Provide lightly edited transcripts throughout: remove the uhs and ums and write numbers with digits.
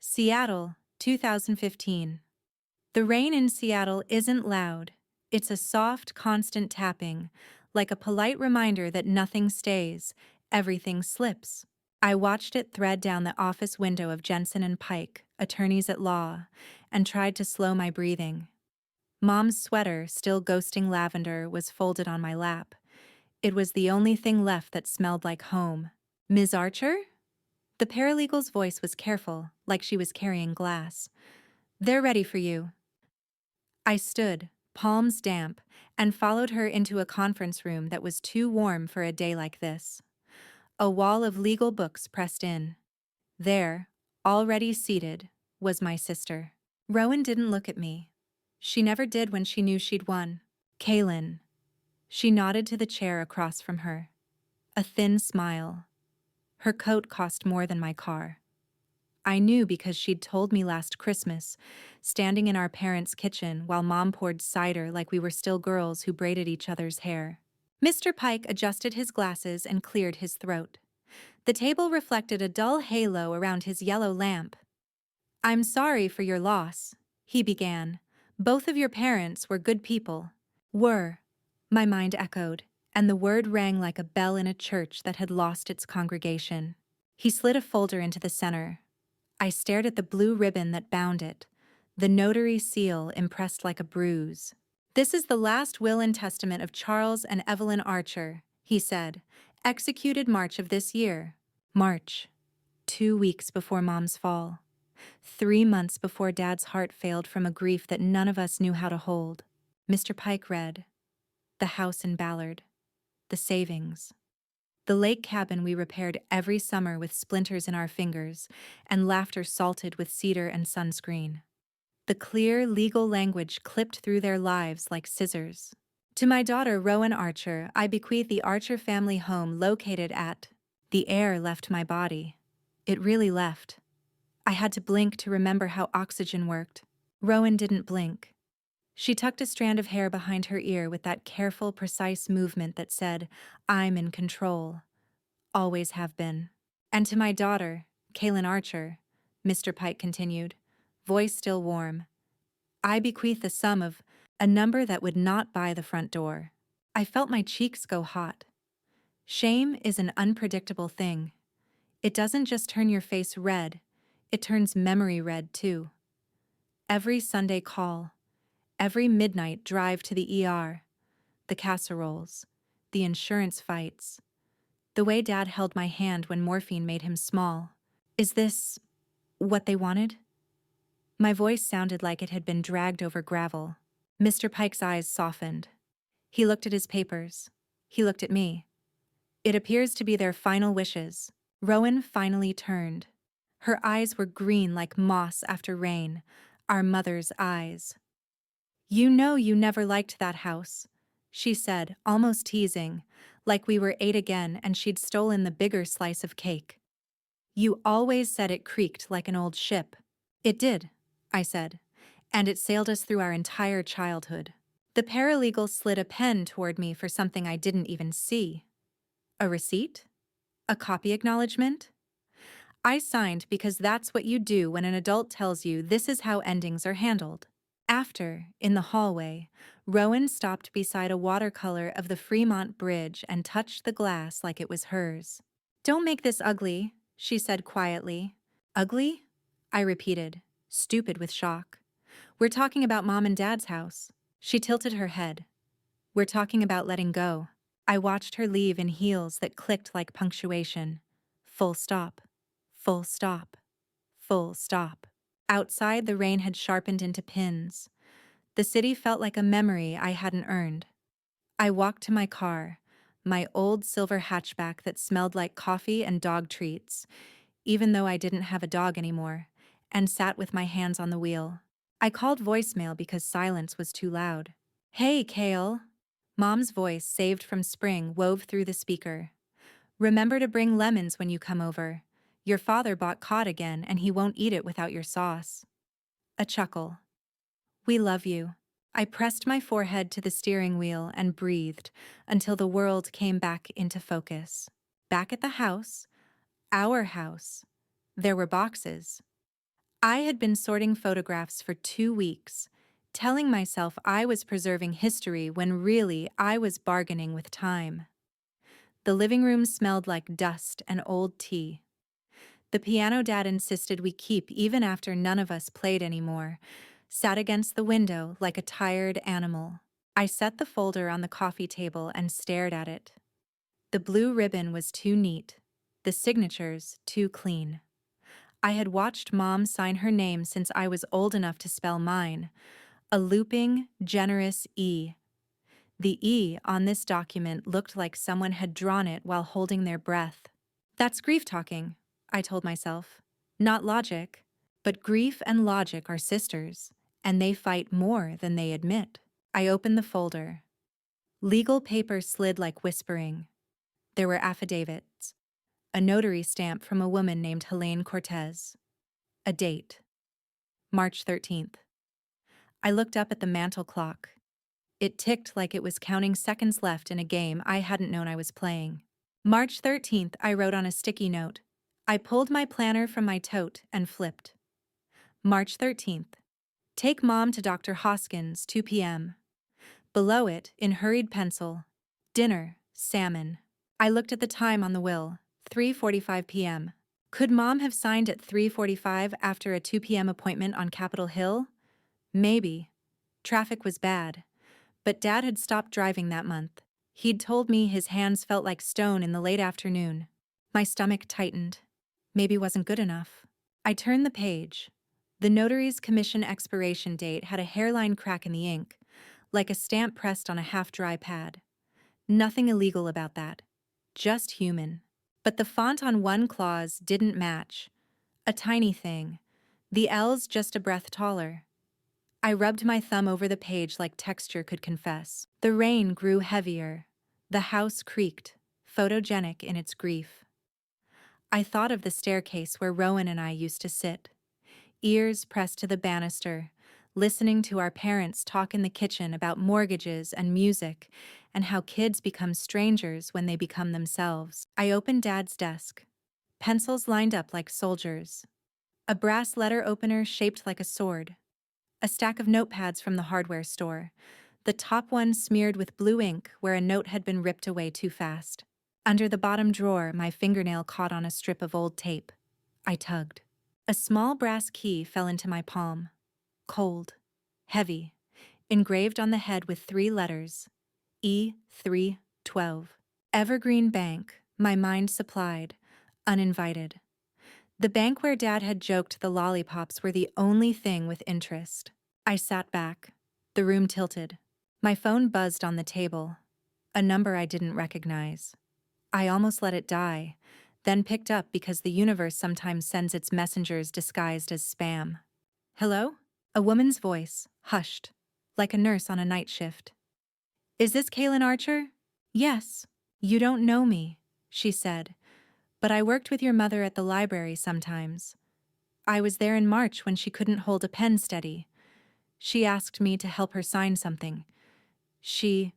Seattle, 2015. The rain in Seattle isn't loud. It's a soft, constant tapping, like a polite reminder that nothing stays, everything slips. I watched it thread down the office window of Jensen and Pike, attorneys at law, and tried to slow my breathing. Mom's sweater, still ghosting lavender, was folded on my lap. It was the only thing left that smelled like home. Ms. Archer? The paralegal's voice was careful, like she was carrying glass. They're ready for you. I stood, palms damp, and followed her into a conference room that was too warm for a day like this. A wall of legal books pressed in. There, already seated, was my sister. Rowan didn't look at me. She never did when she knew she'd won. Kaelin. She nodded to the chair across from her. A thin smile. Her coat cost more than my car. I knew because she'd told me last Christmas, standing in our parents' kitchen while Mom poured cider like we were still girls who braided each other's hair. Mr. Pike adjusted his glasses and cleared his throat. The table reflected a dull halo around his yellow lamp. "I'm sorry for your loss," he began. "Both of your parents were good people." "Were," my mind echoed, and the word rang like a bell in a church that had lost its congregation. He slid a folder into the center. I stared at the blue ribbon that bound it, the notary seal impressed like a bruise. "This is the last will and testament of Charles and Evelyn Archer," he said, "executed March of this year." March. 2 weeks before Mom's fall. 3 months before Dad's heart failed from a grief that none of us knew how to hold. Mr. Pike read, "The house in Ballard. The savings. The lake cabin we repaired every summer with splinters in our fingers and laughter salted with cedar and sunscreen." The clear, legal language clipped through their lives like scissors. "To my daughter Rowan Archer, I bequeath the Archer family home located at..." The air left my body. It really left. I had to blink to remember how oxygen worked. Rowan didn't blink. She tucked a strand of hair behind her ear with that careful, precise movement that said, "I'm in control. Always have been." "And to my daughter, Kaelin Archer," Mr. Pike continued, voice still warm, "I bequeath the sum of..." a number that would not buy the front door. I felt my cheeks go hot. Shame is an unpredictable thing. It doesn't just turn your face red, it turns memory red too. Every Sunday call, every midnight drive to the ER, the casseroles, the insurance fights, the way Dad held my hand when morphine made him small. Is this what they wanted? My voice sounded like it had been dragged over gravel. Mr. Pike's eyes softened. He looked at his papers. He looked at me. "It appears to be their final wishes." Rowan finally turned. Her eyes were green like moss after rain, our mother's eyes. "You know you never liked that house," she said, almost teasing, like we were 8 again and she'd stolen the bigger slice of cake. "You always said it creaked like an old ship." "It did," I said, "and it sailed us through our entire childhood." The paralegal slid a pen toward me for something I didn't even see. A receipt? A copy acknowledgement? I signed because that's what you do when an adult tells you this is how endings are handled. After, in the hallway, Rowan stopped beside a watercolor of the Fremont Bridge and touched the glass like it was hers. "Don't make this ugly," she said quietly. "Ugly?" I repeated, stupid with shock. "We're talking about Mom and Dad's house." She tilted her head. "We're talking about letting go." I watched her leave in heels that clicked like punctuation. Full stop. Full stop. Full stop. Outside, the rain had sharpened into pins. The city felt like a memory I hadn't earned. I walked to my car, my old silver hatchback that smelled like coffee and dog treats, even though I didn't have a dog anymore, and sat with my hands on the wheel. I called voicemail because silence was too loud. "Hey, Kale." Mom's voice, saved from spring, wove through the speaker. "Remember to bring lemons when you come over. Your father bought cod again and he won't eat it without your sauce." A chuckle. "We love you." I pressed my forehead to the steering wheel and breathed until the world came back into focus. Back at the house, our house, there were boxes. I had been sorting photographs for 2 weeks, telling myself I was preserving history when really I was bargaining with time. The living room smelled like dust and old tea. The piano Dad insisted we keep even after none of us played anymore, sat against the window like a tired animal. I set the folder on the coffee table and stared at it. The blue ribbon was too neat, the signatures too clean. I had watched Mom sign her name since I was old enough to spell mine, a looping, generous E. The E on this document looked like someone had drawn it while holding their breath. That's grief talking, I told myself. Not logic, but grief and logic are sisters, and they fight more than they admit. I opened the folder. Legal papers slid like whispering. There were affidavits, a notary stamp from a woman named Helene Cortez, a date, March 13th. I looked up at the mantel clock. It ticked like it was counting seconds left in a game I hadn't known I was playing. March 13th, I wrote on a sticky note. I pulled my planner from my tote and flipped. March 13th. Take Mom to Dr. Hoskins, 2 p.m. Below it, in hurried pencil, dinner, salmon. I looked at the time on the will, 3:45 p.m. Could Mom have signed at 3:45 after a 2 p.m. appointment on Capitol Hill? Maybe. Traffic was bad. But Dad had stopped driving that month. He'd told me his hands felt like stone in the late afternoon. My stomach tightened. Maybe wasn't good enough. I turned the page. The notary's commission expiration date had a hairline crack in the ink, like a stamp pressed on a half-dry pad. Nothing illegal about that. Just human. But the font on one clause didn't match. A tiny thing. The L's just a breath taller. I rubbed my thumb over the page like texture could confess. The rain grew heavier. The house creaked, photogenic in its grief. I thought of the staircase where Rowan and I used to sit, ears pressed to the banister, listening to our parents talk in the kitchen about mortgages and music and how kids become strangers when they become themselves. I opened Dad's desk. Pencils lined up like soldiers. A brass letter opener shaped like a sword. A stack of notepads from the hardware store, the top one smeared with blue ink where a note had been ripped away too fast. Under the bottom drawer, my fingernail caught on a strip of old tape. I tugged. A small brass key fell into my palm. Cold. Heavy. Engraved on the head with 3 letters. E312. Evergreen Bank, my mind supplied. Uninvited. The bank where Dad had joked the lollipops were the only thing with interest. I sat back. The room tilted. My phone buzzed on the table. A number I didn't recognize. I almost let it die, then picked up because the universe sometimes sends its messengers disguised as spam. Hello? A woman's voice, hushed, like a nurse on a night shift. Is this Kaelin Archer? Yes. You don't know me, she said. But I worked with your mother at the library sometimes. I was there in March when she couldn't hold a pen steady. She asked me to help her sign something. The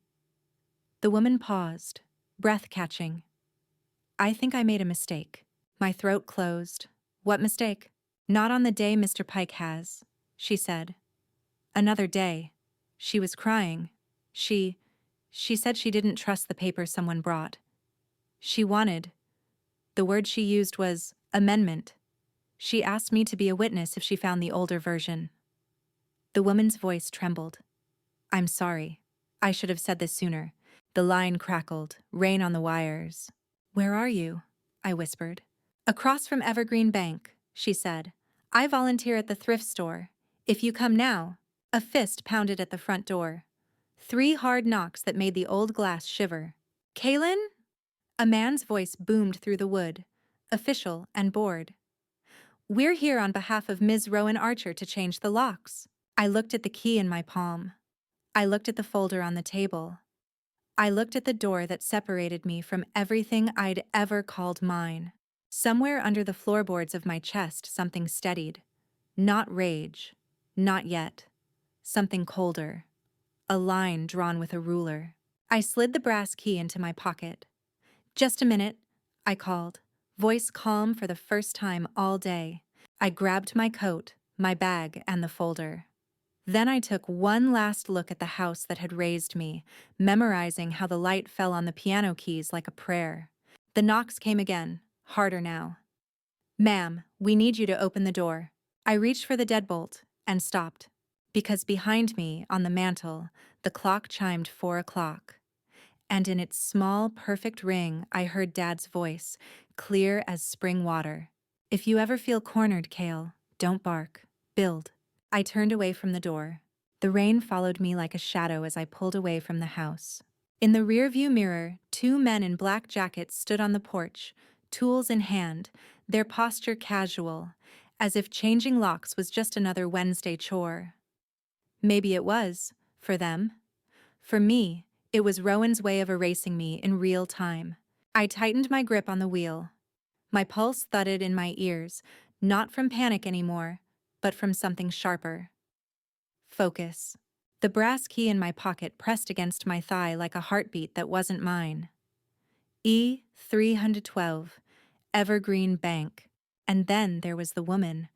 woman paused, breath catching. I think I made a mistake. My throat closed. What mistake? Not on the day Mr. Pike has, she said. Another day. She was crying. She said she didn't trust the paper someone brought. She wanted. The word she used was amendment. She asked me to be a witness if she found the older version. The woman's voice trembled. I'm sorry. I should have said this sooner. The line crackled, rain on the wires. Where are you? I whispered. Across from Evergreen Bank, she said. I volunteer at the thrift store. If you come now. A fist pounded at the front door. 3 hard knocks that made the old glass shiver. Kaelin? A man's voice boomed through the wood, official and bored. We're here on behalf of Ms. Rowan Archer to change the locks. I looked at the key in my palm. I looked at the folder on the table. I looked at the door that separated me from everything I'd ever called mine. Somewhere under the floorboards of my chest, something steadied. Not rage. Not yet. Something colder. A line drawn with a ruler. I slid the brass key into my pocket. Just a minute, I called, voice calm for the first time all day. I grabbed my coat, my bag, and the folder. Then I took one last look at the house that had raised me, memorizing how the light fell on the piano keys like a prayer. The knocks came again, harder now. "Ma'am, we need you to open the door." I reached for the deadbolt and stopped, because behind me, on the mantel, the clock chimed 4 o'clock. And in its small, perfect ring, I heard Dad's voice, clear as spring water. "If you ever feel cornered, Kael, don't bark. Build." I turned away from the door. The rain followed me like a shadow as I pulled away from the house. In the rearview mirror, two men in black jackets stood on the porch, tools in hand, their posture casual, as if changing locks was just another Wednesday chore. Maybe it was, for them. For me, it was Rowan's way of erasing me in real time. I tightened my grip on the wheel. My pulse thudded in my ears, not from panic anymore, but from something sharper. Focus. The brass key in my pocket pressed against my thigh like a heartbeat that wasn't mine. E312, Evergreen Bank. And then there was the woman,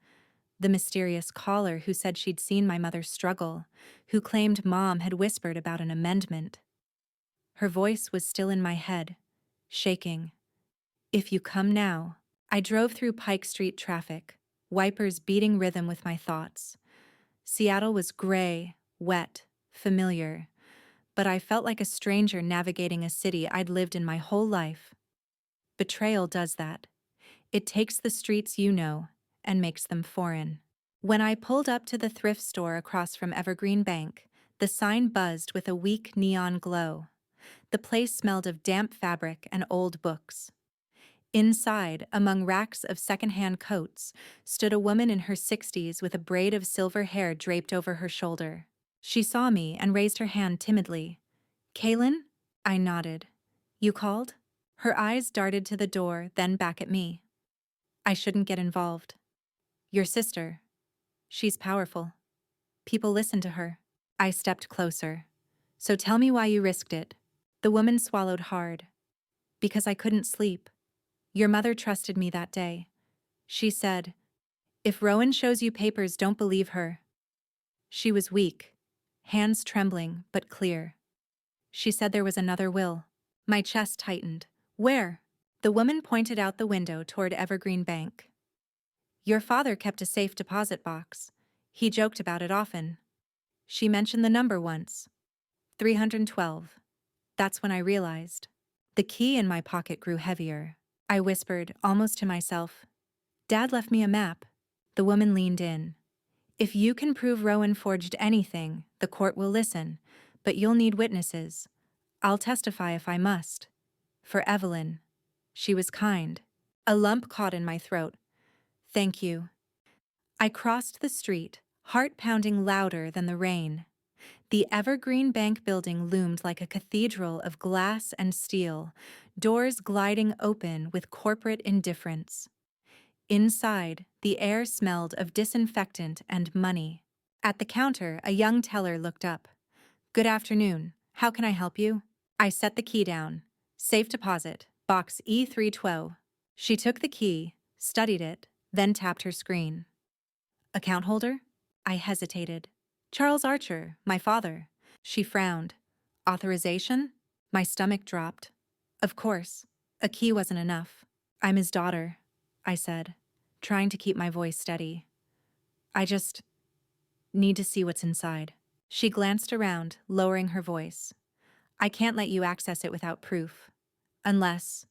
the mysterious caller who said she'd seen my mother struggle, who claimed Mom had whispered about an amendment. Her voice was still in my head, shaking. "If you come now." I drove through Pike Street traffic, wipers beating rhythm with my thoughts. Seattle was gray, wet, familiar, but I felt like a stranger navigating a city I'd lived in my whole life. Betrayal does that. It takes the streets you know and makes them foreign. When I pulled up to the thrift store across from Evergreen Bank, the sign buzzed with a weak neon glow. The place smelled of damp fabric and old books. Inside, among racks of secondhand coats, stood a woman in her 60s with a braid of silver hair draped over her shoulder. She saw me and raised her hand timidly. "Kaelin?" I nodded. "You called?" Her eyes darted to the door, then back at me. "I shouldn't get involved." "Your sister. She's powerful. People listen to her." I stepped closer. "So tell me why you risked it." The woman swallowed hard. "Because I couldn't sleep. Your mother trusted me that day. She said, 'If Rowan shows you papers, don't believe her.'" She was weak, hands trembling but clear. "She said there was another will." My chest tightened. "Where?" The woman pointed out the window toward Evergreen Bank. "Your father kept a safe deposit box. He joked about it often." She mentioned the number once. 312. That's when I realized. The key in my pocket grew heavier. I whispered, almost to myself, "Dad left me a map." The woman leaned in. "If you can prove Rowan forged anything, the court will listen, but you'll need witnesses. I'll testify if I must. For Evelyn." She was kind. A lump caught in my throat. "Thank you." I crossed the street, heart pounding louder than the rain. The Evergreen Bank building loomed like a cathedral of glass and steel, doors gliding open with corporate indifference. Inside, the air smelled of disinfectant and money. At the counter, a young teller looked up. "Good afternoon. How can I help you?" I set the key down. "Safe deposit, box E312. She took the key, studied it, then tapped her screen. "Account holder?" I hesitated. "Charles Archer, my father." She frowned. "Authorization?" My stomach dropped. Of course, a key wasn't enough. "I'm his daughter," I said, trying to keep my voice steady. "I just need to see what's inside." She glanced around, lowering her voice. "I can't let you access it without proof. Unless..."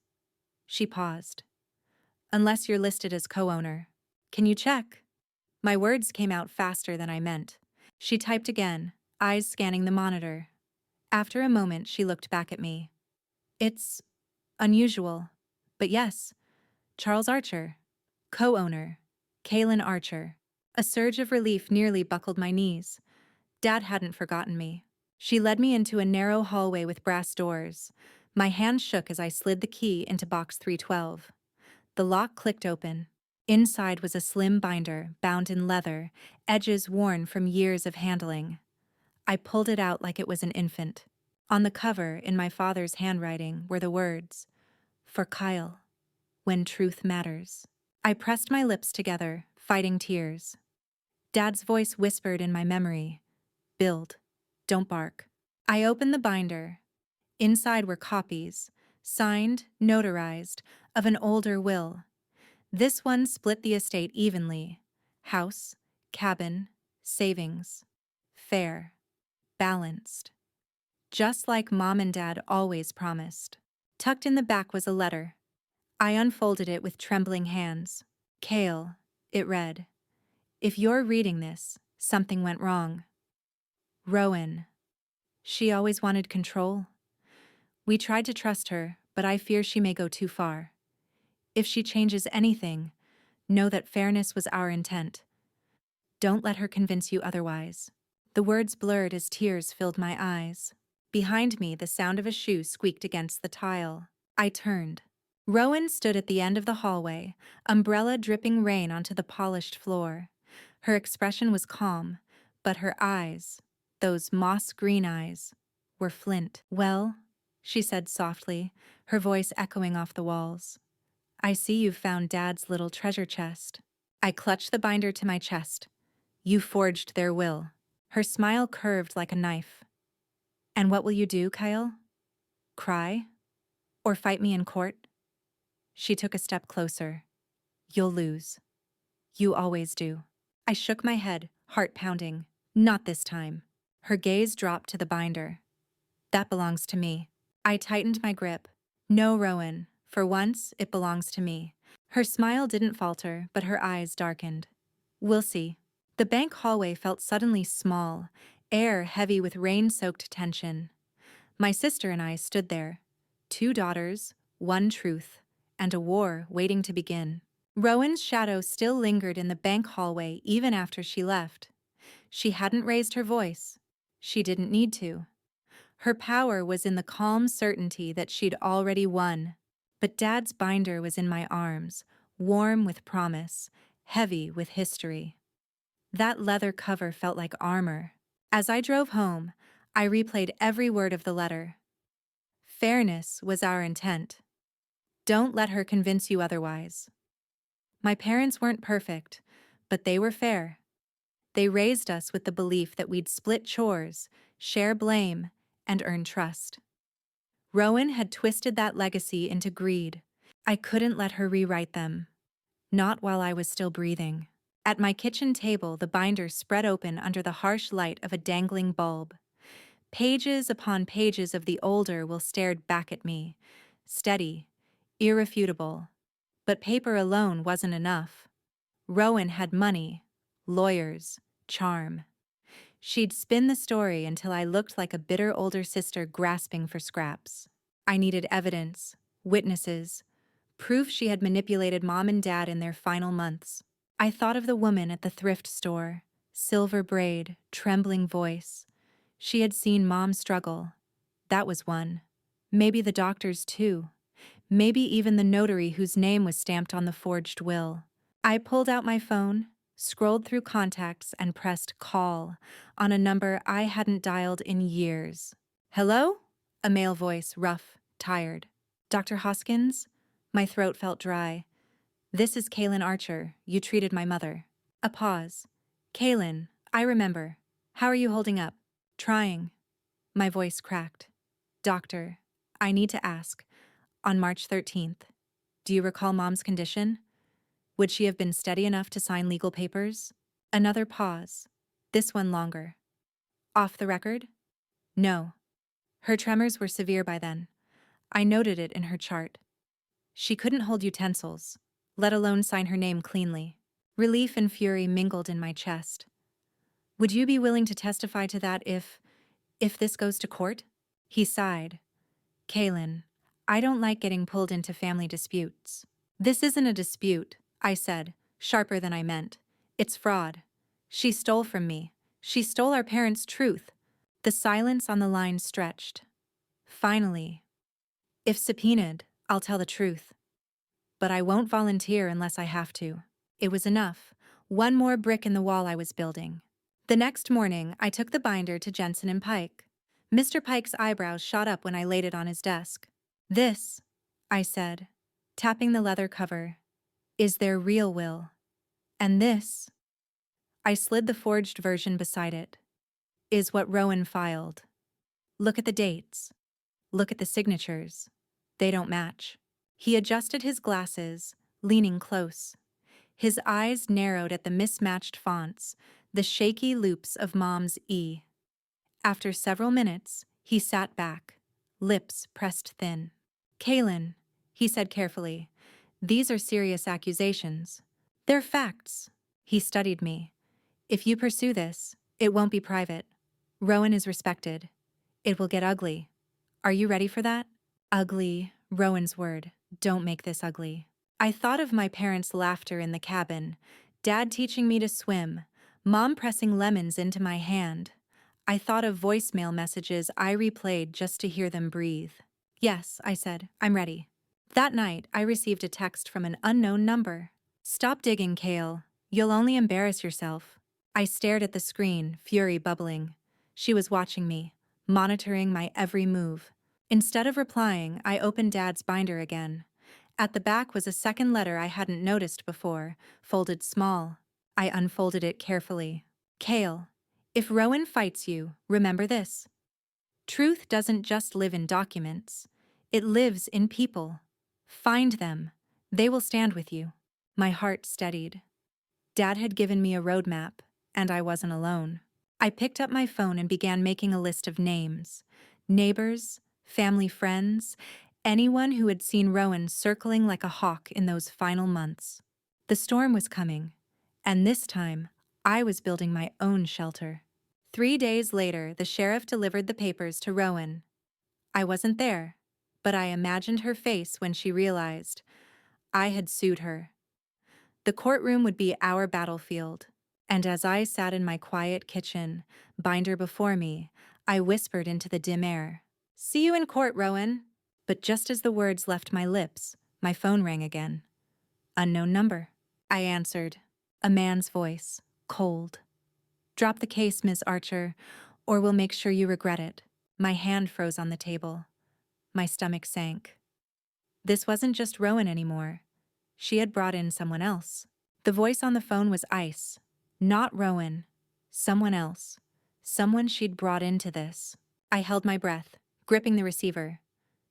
She paused. "Unless you're listed as co-owner. Can you check?" My words came out faster than I meant. She typed again, eyes scanning the monitor. After a moment, she looked back at me. "It's unusual, but yes, Charles Archer, co-owner, Kaelin Archer." A surge of relief nearly buckled my knees. Dad hadn't forgotten me. She led me into a narrow hallway with brass doors. My hand shook as I slid the key into box 312. The lock clicked open. Inside was a slim binder, bound in leather, edges worn from years of handling. I pulled it out like it was an infant. On the cover, in my father's handwriting, were the words, "For Kael, when truth matters." I pressed my lips together, fighting tears. Dad's voice whispered in my memory, "Build, don't bark." I opened the binder. Inside were copies, signed, notarized, of an older will. This one split the estate evenly. House, cabin, savings. Fair. Balanced. Just like Mom and Dad always promised. Tucked in the back was a letter. I unfolded it with trembling hands. "Kael," it read. "If you're reading this, something went wrong. Rowan. She always wanted control. We tried to trust her, but I fear she may go too far. If she changes anything, know that fairness was our intent. Don't let her convince you otherwise." The words blurred as tears filled my eyes. Behind me, the sound of a shoe squeaked against the tile. I turned. Rowan stood at the end of the hallway, umbrella dripping rain onto the polished floor. Her expression was calm, but her eyes, those moss-green eyes, were flint. "Well," she said softly, her voice echoing off the walls. "I see you've found Dad's little treasure chest." I clutched the binder to my chest. "You forged their will." Her smile curved like a knife. "And what will you do, Kael? Cry? Or fight me in court?" She took a step closer. "You'll lose. You always do." I shook my head, heart pounding. "Not this time." Her gaze dropped to the binder. "That belongs to me." I tightened my grip. "No, Rowan. For once, it belongs to me." Her smile didn't falter, but her eyes darkened. "We'll see." The bank hallway felt suddenly small, air heavy with rain-soaked tension. My sister and I stood there. 2 daughters, 1 truth, and a war waiting to begin. Rowan's shadow still lingered in the bank hallway even after she left. She hadn't raised her voice. She didn't need to. Her power was in the calm certainty that she'd already won. But Dad's binder was in my arms, warm with promise, heavy with history. That leather cover felt like armor. As I drove home, I replayed every word of the letter. Fairness was our intent. Don't let her convince you otherwise. My parents weren't perfect, but they were fair. They raised us with the belief that we'd split chores, share blame, and earn trust. Rowan had twisted that legacy into greed. I couldn't let her rewrite them. Not while I was still breathing. At my kitchen table, the binder spread open under the harsh light of a dangling bulb. Pages upon pages of the older will stared back at me, steady, irrefutable. But paper alone wasn't enough. Rowan had money, lawyers, charm. She'd spin the story until I looked like a bitter older sister grasping for scraps. I needed evidence, witnesses, proof she had manipulated Mom and Dad in their final months. I thought of the woman at the thrift store, silver braid, trembling voice. She had seen Mom struggle. That was one. Maybe the doctors too. Maybe even the notary whose name was stamped on the forged will. I pulled out my phone, scrolled through contacts, and pressed call on a number I hadn't dialed in years. "Hello?" A male voice, rough, tired. "Dr. Hoskins?" My throat felt dry. "This is Kaelin Archer. You treated my mother." A pause. "Kaelin, I remember. How are you holding up?" "Trying." My voice cracked. "Doctor, I need to ask. On March 13th, do you recall Mom's condition? Would she have been steady enough to sign legal papers?" Another pause. This one longer. "Off the record?" "No." Her tremors were severe by then. I noted it in her chart. She couldn't hold utensils, let alone sign her name cleanly. Relief and fury mingled in my chest. "Would you be willing to testify to that if this goes to court?" He sighed. "Kaelin, I don't like getting pulled into family disputes." "This isn't a dispute," I said, sharper than I meant. "It's fraud. She stole from me. She stole our parents' truth." The silence on the line stretched. Finally, "If subpoenaed, I'll tell the truth. But I won't volunteer unless I have to." It was enough. One more brick in the wall I was building. The next morning, I took the binder to Jensen and Pike. Mr. Pike's eyebrows shot up when I laid it on his desk. "This," I said, tapping the leather cover, "is their real will. And this, I slid the forged version beside it, is what Rowan filed. Look at the dates. Look at the signatures. They don't match. He adjusted his glasses, leaning close. His eyes narrowed at the mismatched fonts, the shaky loops of Mom's E. After several minutes, he sat back, lips pressed thin. Kaelin, he said carefully, these are serious accusations. They're facts. He studied me. If you pursue this, it won't be private. Rowan is respected. It will get ugly. Are you ready for that? Ugly, Rowan's word. Don't make this ugly. I thought of my parents' laughter in the cabin, Dad teaching me to swim, Mom pressing lemons into my hand. I thought of voicemail messages I replayed just to hear them breathe. Yes, I said, I'm ready. That night, I received a text from an unknown number. Stop digging, Kael. You'll only embarrass yourself. I stared at the screen, fury bubbling. She was watching me, monitoring my every move. Instead of replying, I opened Dad's binder again. At the back was a second letter I hadn't noticed before, folded small. I unfolded it carefully. Kael, if Rowan fights you, remember this. Truth doesn't just live in documents. It lives in people. Find them. They will stand with you. My heart steadied. Dad had given me a roadmap, and I wasn't alone. I picked up my phone and began making a list of names. Neighbors, family friends, anyone who had seen Rowan circling like a hawk in those final months. The storm was coming, and this time, I was building my own shelter. 3 days later, the sheriff delivered the papers to Rowan. I wasn't there, but I imagined her face when she realized I had sued her. The courtroom would be our battlefield, and as I sat in my quiet kitchen, binder before me, I whispered into the dim air, "See you in court, Rowan." But just as the words left my lips, my phone rang again. Unknown number. I answered. A man's voice, cold. "Drop the case, Ms. Archer, or we'll make sure you regret it." My hand froze on the table. My stomach sank. This wasn't just Rowan anymore. She had brought in someone else. The voice on the phone was ice. Not Rowan. Someone else. Someone she'd brought into this. I held my breath, gripping the receiver.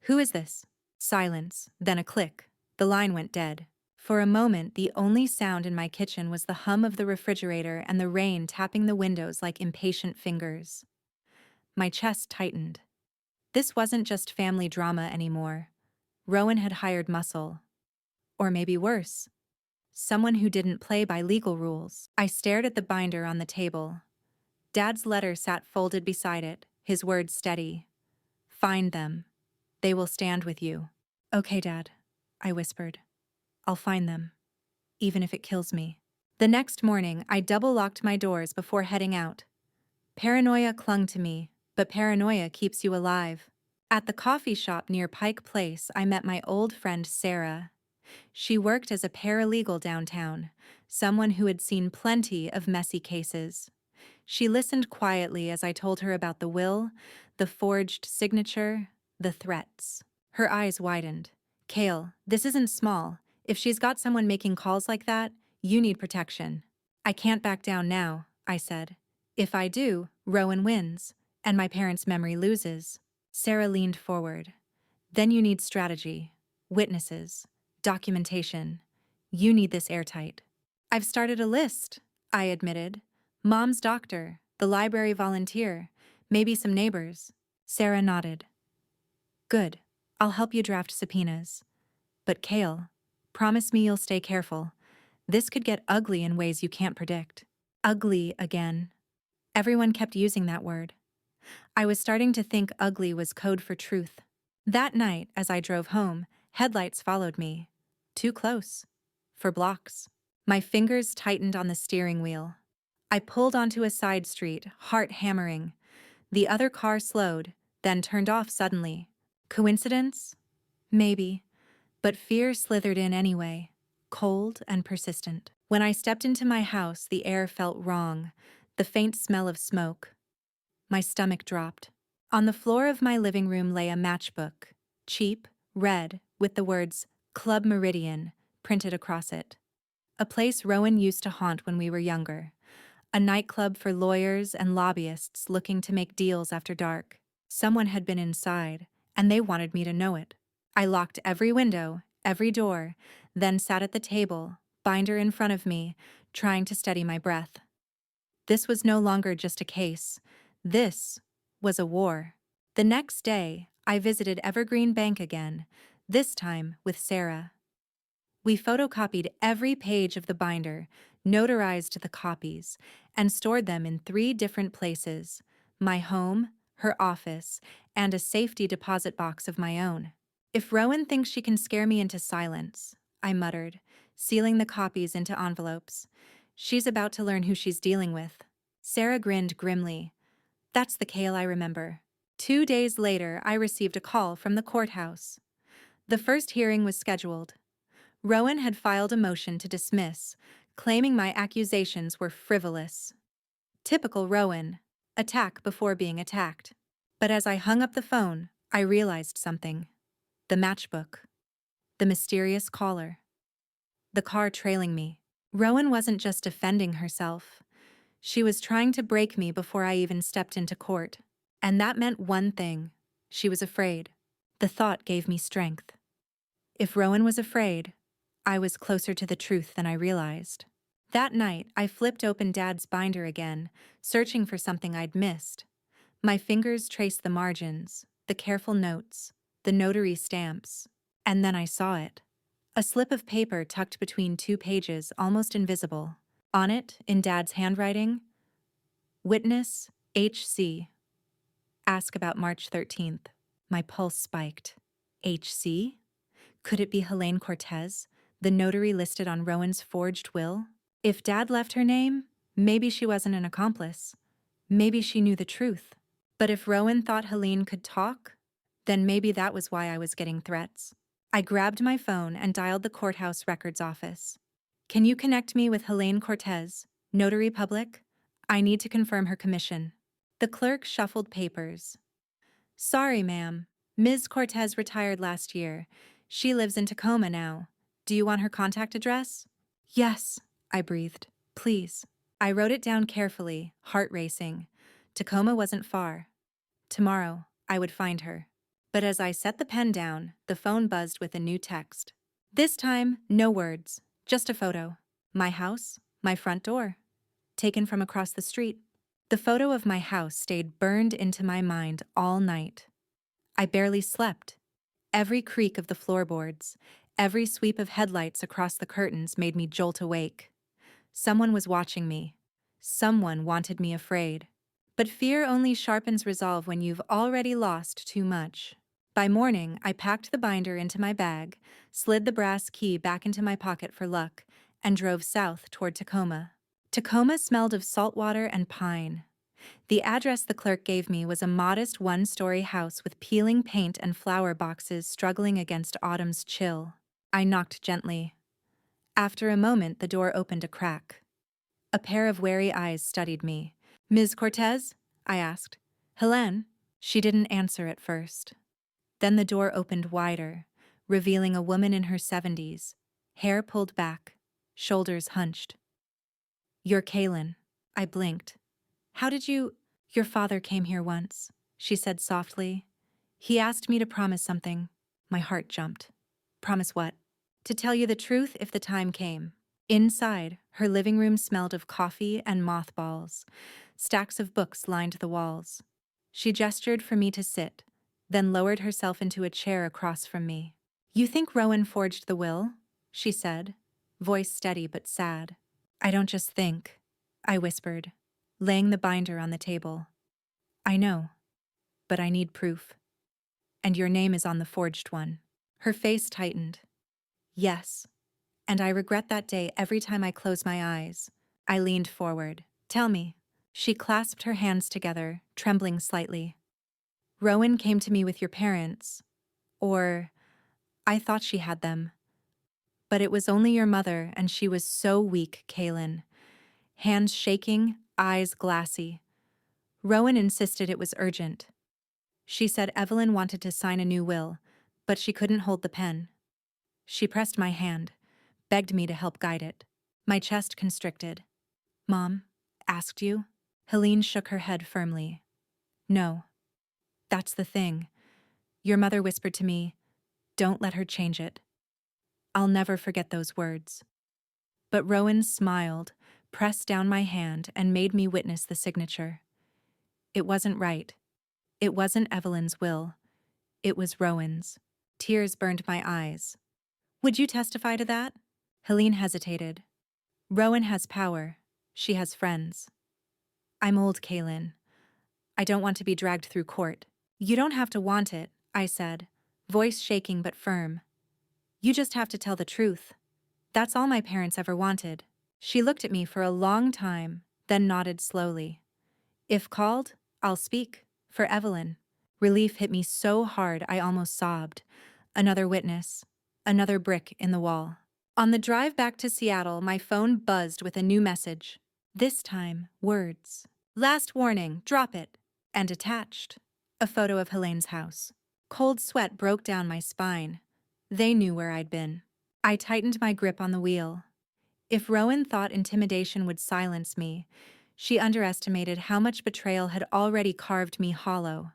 "Who is this?" Silence, then a click. The line went dead. For a moment, the only sound in my kitchen was the hum of the refrigerator and the rain tapping the windows like impatient fingers. My chest tightened. This wasn't just family drama anymore. Rowan had hired muscle. Or maybe worse. Someone who didn't play by legal rules. I stared at the binder on the table. Dad's letter sat folded beside it, his words steady. "Find them. They will stand with you." "Okay, Dad," I whispered. "I'll find them, even if it kills me." The next morning, I double-locked my doors before heading out. Paranoia clung to me, but paranoia keeps you alive. At the coffee shop near Pike Place, I met my old friend Sarah. She worked as a paralegal downtown, someone who had seen plenty of messy cases. She listened quietly as I told her about the will, the forged signature, the threats. Her eyes widened. "Kael, this isn't small. If she's got someone making calls like that, you need protection." "I can't back down now," I said. "If I do, Rowan wins, and my parents' memory loses." Sarah leaned forward. "Then you need strategy, witnesses, documentation. You need this airtight." "I've started a list," I admitted. "Mom's doctor, the library volunteer, maybe some neighbors." Sarah nodded. "Good. I'll help you draft subpoenas. But Kael, promise me you'll stay careful. This could get ugly in ways you can't predict." Ugly again. Everyone kept using that word. I was starting to think ugly was code for truth. That night, as I drove home, headlights followed me. Too close. For blocks. My fingers tightened on the steering wheel. I pulled onto a side street, heart hammering. The other car slowed, then turned off suddenly. Coincidence? Maybe. But fear slithered in anyway, cold and persistent. When I stepped into my house, the air felt wrong, the faint smell of smoke. My stomach dropped. On the floor of my living room lay a matchbook, cheap, red, with the words Club Meridian printed across it. a place Rowan used to haunt when we were younger. A nightclub for lawyers and lobbyists looking to make deals after dark. Someone had been inside, and they wanted me to know it. I locked every window, every door, then sat at the table, binder in front of me, trying to steady my breath. This was no longer just a case. This was a war. The next day, I visited Evergreen Bank again, this time with Sarah. We photocopied every page of the binder, notarized the copies, and stored them in 3 different places: my home, her office, and a safety deposit box of my own. If Rowan thinks she can scare me into silence, I muttered, sealing the copies into envelopes. She's about to learn who she's dealing with. Sarah grinned grimly. That's the Kael I remember. 2 days later, I received a call from the courthouse. The first hearing was scheduled. Rowan had filed a motion to dismiss, claiming my accusations were frivolous. Typical Rowan. Attack before being attacked. But as I hung up the phone, I realized something. The matchbook. The mysterious caller. The car trailing me. Rowan wasn't just defending herself. She was trying to break me before I even stepped into court. And that meant one thing. She was afraid. The thought gave me strength. If Rowan was afraid, I was closer to the truth than I realized. That night, I flipped open Dad's binder again, searching for something I'd missed. My fingers traced the margins, the careful notes, the notary stamps, and then I saw it. A slip of paper tucked between 2 pages, almost invisible. On it, in Dad's handwriting, Witness, H.C. Ask about March 13th. My pulse spiked. H.C.? Could it be Helene Cortez, the notary listed on Rowan's forged will? If Dad left her name, maybe she wasn't an accomplice. Maybe she knew the truth. But if Rowan thought Helene could talk, then maybe that was why I was getting threats. I grabbed my phone and dialed the courthouse records office. Can you connect me with Helene Cortez, Notary Public? I need to confirm her commission. The clerk shuffled papers. Sorry, ma'am. Ms. Cortez retired last year. She lives in Tacoma now. Do you want her contact address? Yes, I breathed. Please. I wrote it down carefully, heart racing. Tacoma wasn't far. Tomorrow, I would find her. But as I set the pen down, the phone buzzed with a new text. This time, no words, just a photo. My house, my front door. Taken from across the street. The photo of my house stayed burned into my mind all night. I barely slept. Every creak of the floorboards, every sweep of headlights across the curtains made me jolt awake. Someone was watching me. Someone wanted me afraid. But fear only sharpens resolve when you've already lost too much. By morning, I packed the binder into my bag, slid the brass key back into my pocket for luck, and drove south toward Tacoma. Tacoma smelled of saltwater and pine. The address the clerk gave me was a modest 1-story house with peeling paint and flower boxes struggling against autumn's chill. I knocked gently. After a moment, the door opened a crack. A pair of wary eyes studied me. Ms. Cortez? I asked. Helene? She didn't answer at first. Then the door opened wider, revealing a woman in her 70s, hair pulled back, shoulders hunched. You're Kaelin. I blinked. How did you— Your father came here once, she said softly. He asked me to promise something. My heart jumped. Promise what? To tell you the truth if the time came. Inside, her living room smelled of coffee and mothballs. Stacks of books lined the walls. She gestured for me to sit, then lowered herself into a chair across from me. You think Rowan forged the will? She said, voice steady but sad. I don't just think, I whispered, laying the binder on the table. I know, but I need proof. And your name is on the forged one. Her face tightened. Yes, and I regret that day every time I close my eyes. I leaned forward. Tell me. She clasped her hands together, trembling slightly. Rowan came to me with your parents. Or, I thought she had them. But it was only your mother, and she was so weak, Kaelin. Hands shaking, eyes glassy. Rowan insisted it was urgent. She said Evelyn wanted to sign a new will, but she couldn't hold the pen. She pressed my hand, begged me to help guide it. My chest constricted. Mom, asked you? Helene shook her head firmly. No. That's the thing. Your mother whispered to me, don't let her change it. I'll never forget those words. But Rowan smiled, pressed down my hand, and made me witness the signature. It wasn't right. It wasn't Evelyn's will. It was Rowan's. Tears burned my eyes. Would you testify to that? Helene hesitated. Rowan has power. She has friends. I'm old, Kaelin. I don't want to be dragged through court. You don't have to want it, I said, voice shaking but firm. You just have to tell the truth. That's all my parents ever wanted. She looked at me for a long time, then nodded slowly. If called, I'll speak. For Evelyn. Relief hit me so hard I almost sobbed. Another witness. Another brick in the wall. On the drive back to Seattle, my phone buzzed with a new message. This time, words. Last warning, drop it. And attached, a photo of Helene's house. Cold sweat broke down my spine. They knew where I'd been. I tightened my grip on the wheel. If Rowan thought intimidation would silence me, she underestimated how much betrayal had already carved me hollow.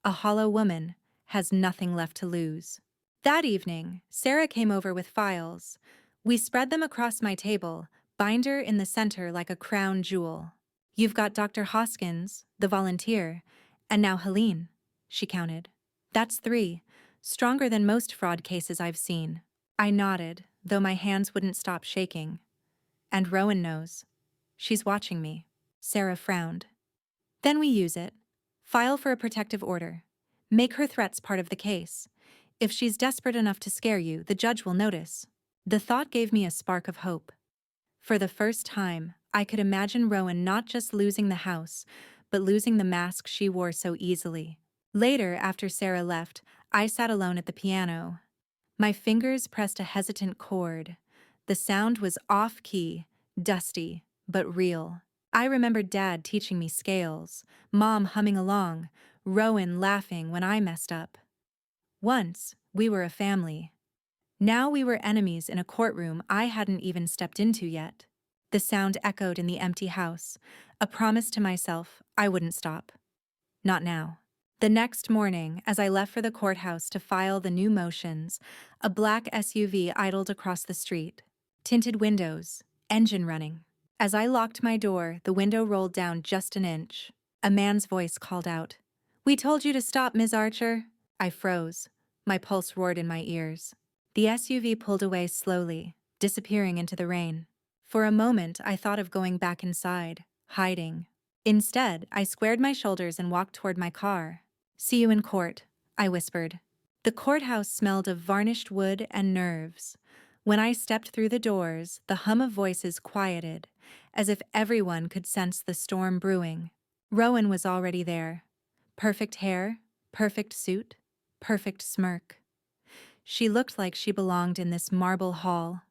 A hollow woman has nothing left to lose. That evening, Sarah came over with files. We spread them across my table, binder in the center like a crown jewel. You've got Dr. Hoskins, the volunteer, and now Helene, she counted. That's 3, stronger than most fraud cases I've seen. I nodded, though my hands wouldn't stop shaking. And Rowan knows. She's watching me. Sarah frowned. Then we use it. File for a protective order. Make her threats part of the case. If she's desperate enough to scare you, the judge will notice. The thought gave me a spark of hope. For the first time, I could imagine Rowan not just losing the house, but losing the mask she wore so easily. Later, after Sarah left, I sat alone at the piano. My fingers pressed a hesitant chord. The sound was off-key, dusty, but real. I remembered Dad teaching me scales, Mom humming along, Rowan laughing when I messed up. Once, we were a family. Now we were enemies in a courtroom I hadn't even stepped into yet. The sound echoed in the empty house, a promise to myself I wouldn't stop. Not now. The next morning, as I left for the courthouse to file the new motions, a black SUV idled across the street. Tinted windows, engine running. As I locked my door, the window rolled down just an inch. A man's voice called out, "We told you to stop, Ms. Archer." I froze. My pulse roared in my ears. The SUV pulled away slowly, disappearing into the rain. For a moment, I thought of going back inside, hiding. Instead, I squared my shoulders and walked toward my car. "See you in court," I whispered. The courthouse smelled of varnished wood and nerves. When I stepped through the doors, the hum of voices quieted, as if everyone could sense the storm brewing. Rowan was already there. Perfect hair, perfect suit, perfect smirk. She looked like she belonged in this marble hall.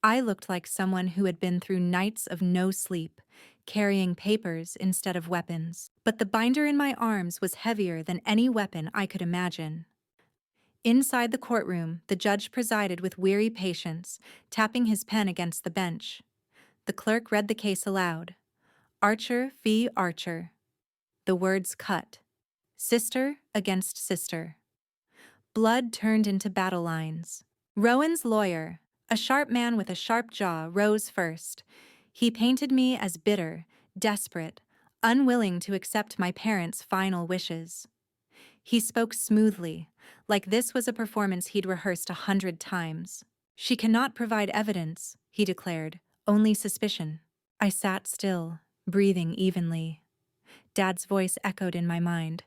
I looked like someone who had been through nights of no sleep, carrying papers instead of weapons. But the binder in my arms was heavier than any weapon I could imagine. Inside the courtroom, the judge presided with weary patience, tapping his pen against the bench. The clerk read the case aloud. Archer v. Archer. The words cut. Sister against sister. Blood turned into battle lines. Rowan's lawyer, a sharp man with a sharp jaw, rose first. He painted me as bitter, desperate, unwilling to accept my parents' final wishes. He spoke smoothly, like this was a performance he'd rehearsed 100 times. "She cannot provide evidence," he declared, "only suspicion." I sat still, breathing evenly. Dad's voice echoed in my mind.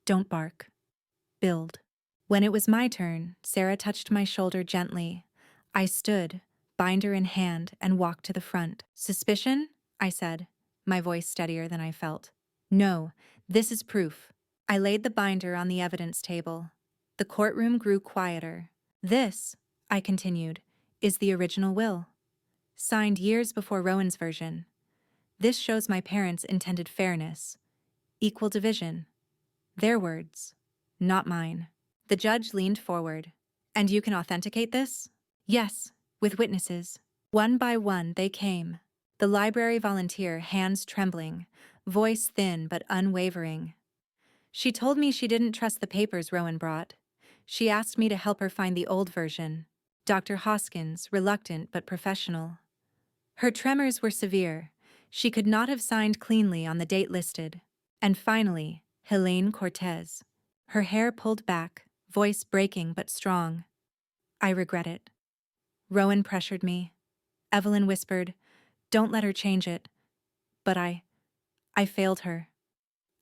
"Don't bark. Build." When it was my turn, Sarah touched my shoulder gently. I stood, binder in hand, and walked to the front. "Suspicion?" I said, my voice steadier than I felt. "No, this is proof." I laid the binder on the evidence table. The courtroom grew quieter. "This," I continued, "is the original will. Signed years before Rowan's version. This shows my parents intended fairness. Equal division. Their words, not mine." The judge leaned forward. "And you can authenticate this?" "Yes, with witnesses." One by one, they came. The library volunteer, hands trembling, voice thin but unwavering. She told me she didn't trust the papers Rowan brought. She asked me to help her find the old version. Dr. Hoskins, reluctant but professional. Her tremors were severe. She could not have signed cleanly on the date listed. And finally, Helene Cortez. Her hair pulled back, voice breaking but strong. I regret it. Rowan pressured me. Evelyn whispered, "Don't let her change it." But I failed her.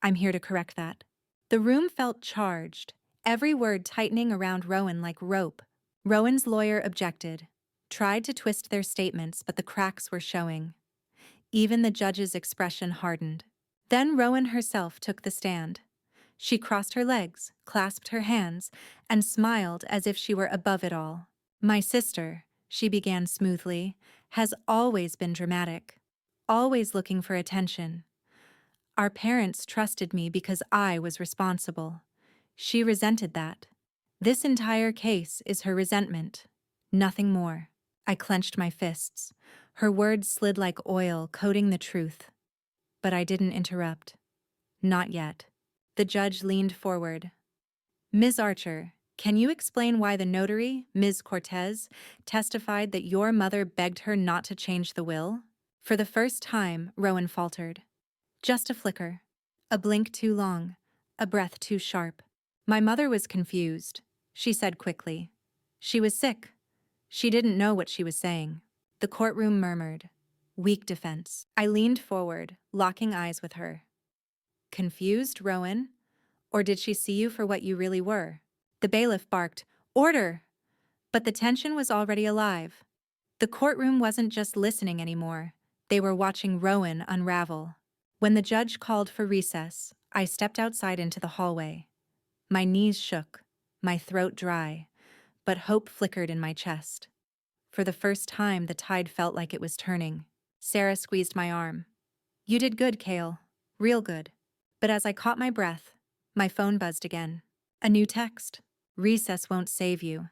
I'm here to correct that. The room felt charged, every word tightening around Rowan like rope. Rowan's lawyer objected, tried to twist their statements, but the cracks were showing. Even the judge's expression hardened. Then Rowan herself took the stand. She crossed her legs, clasped her hands, and smiled as if she were above it all. "My sister," she began smoothly, "has always been dramatic, always looking for attention. Our parents trusted me because I was responsible. She resented that. This entire case is her resentment. Nothing more." I clenched my fists. Her words slid like oil, coating the truth. But I didn't interrupt. Not yet. The judge leaned forward. "Ms. Archer, can you explain why the notary, Ms. Cortez, testified that your mother begged her not to change the will?" For the first time, Rowan faltered. Just a flicker. A blink too long. A breath too sharp. "My mother was confused," she said quickly. "She was sick. She didn't know what she was saying." The courtroom murmured. Weak defense. I leaned forward, locking eyes with her. "Confused, Rowan? Or did she see you for what you really were?" The bailiff barked, "Order!" But the tension was already alive. The courtroom wasn't just listening anymore. They were watching Rowan unravel. When the judge called for recess, I stepped outside into the hallway. My knees shook, my throat dry, but hope flickered in my chest. For the first time, the tide felt like it was turning. Sarah squeezed my arm. "You did good, Kael. Real good." But as I caught my breath, my phone buzzed again. A new text. "Recess won't save you.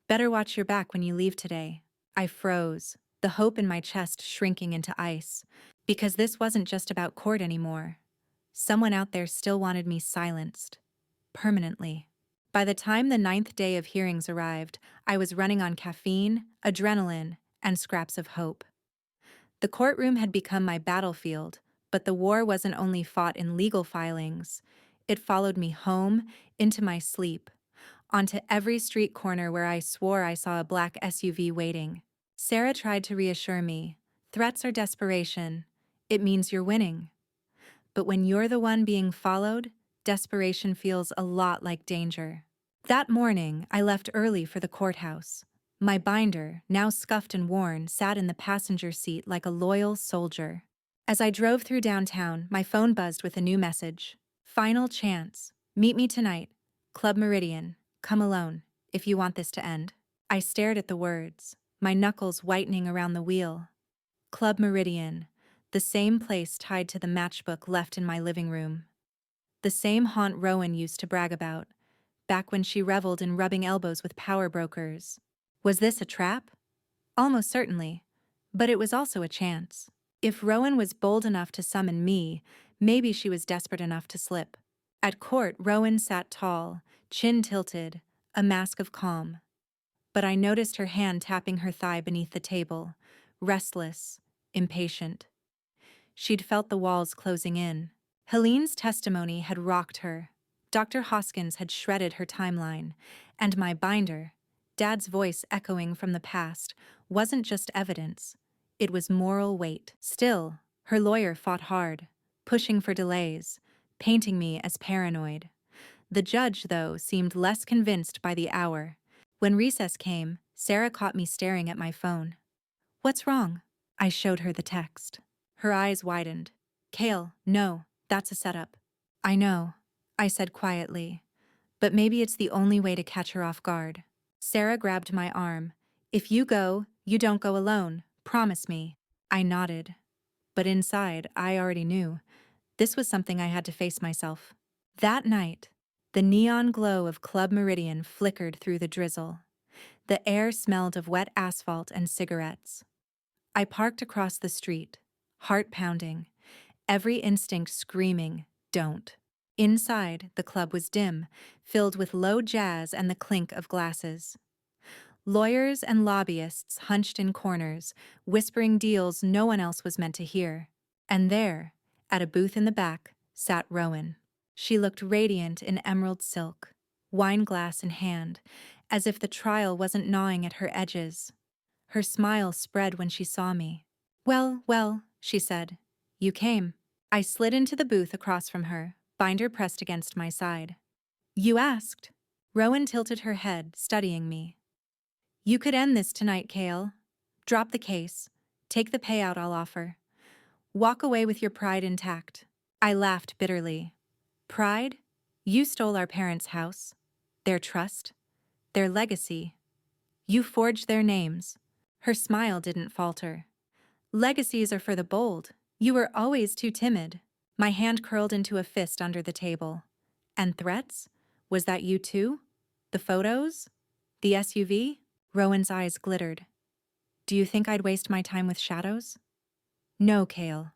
Better watch your back when you leave today." I froze, the hope in my chest shrinking into ice. Because this wasn't just about court anymore. Someone out there still wanted me silenced. Permanently. By the time the 9th day of hearings arrived, I was running on caffeine, adrenaline, and scraps of hope. The courtroom had become my battlefield, but the war wasn't only fought in legal filings. It followed me home, into my sleep, onto every street corner where I swore I saw a black SUV waiting. Sarah tried to reassure me. "Threats are desperation. It means you're winning." But when you're the one being followed, desperation feels a lot like danger. That morning, I left early for the courthouse. My binder, now scuffed and worn, sat in the passenger seat like a loyal soldier. As I drove through downtown, my phone buzzed with a new message. "Final chance. Meet me tonight. Club Meridian. Come alone, if you want this to end." I stared at the words, my knuckles whitening around the wheel. Club Meridian, the same place tied to the matchbook left in my living room. The same haunt Rowan used to brag about, back when she reveled in rubbing elbows with power brokers. Was this a trap? Almost certainly. But it was also a chance. If Rowan was bold enough to summon me, maybe she was desperate enough to slip. At court, Rowan sat tall, chin tilted, a mask of calm. But I noticed her hand tapping her thigh beneath the table, restless, impatient. She'd felt the walls closing in. Helene's testimony had rocked her. Dr. Hoskins had shredded her timeline. And my binder, Dad's voice echoing from the past, wasn't just evidence. It was moral weight. Still, her lawyer fought hard, pushing for delays, painting me as paranoid. The judge, though, seemed less convinced by the hour. When recess came, Sarah caught me staring at my phone. "What's wrong?" I showed her the text. Her eyes widened. "Kael, no, that's a setup." "I know," I said quietly, "but maybe it's the only way to catch her off guard." Sarah grabbed my arm. "If you go, you don't go alone. Promise me." I nodded. But inside, I already knew. This was something I had to face myself. That night, the neon glow of Club Meridian flickered through the drizzle. The air smelled of wet asphalt and cigarettes. I parked across the street, heart pounding, every instinct screaming, don't. Inside, the club was dim, filled with low jazz and the clink of glasses. Lawyers and lobbyists hunched in corners, whispering deals no one else was meant to hear. And there, at a booth in the back, sat Rowan. She looked radiant in emerald silk, wine glass in hand, as if the trial wasn't gnawing at her edges. Her smile spread when she saw me. Well, well, she said. You came. I slid into the booth across from her, binder pressed against my side. You asked. Rowan tilted her head, studying me. You could end this tonight, Kael. Drop the case. Take the payout I'll offer. Walk away with your pride intact. I laughed bitterly. Pride? You stole our parents' house, their trust, their legacy. You forged their names. Her smile didn't falter. Legacies are for the bold. You were always too timid. My hand curled into a fist under the table. And threats? Was that you too? The photos? The SUV? Rowan's eyes glittered. Do you think I'd waste my time with shadows? No, Kael.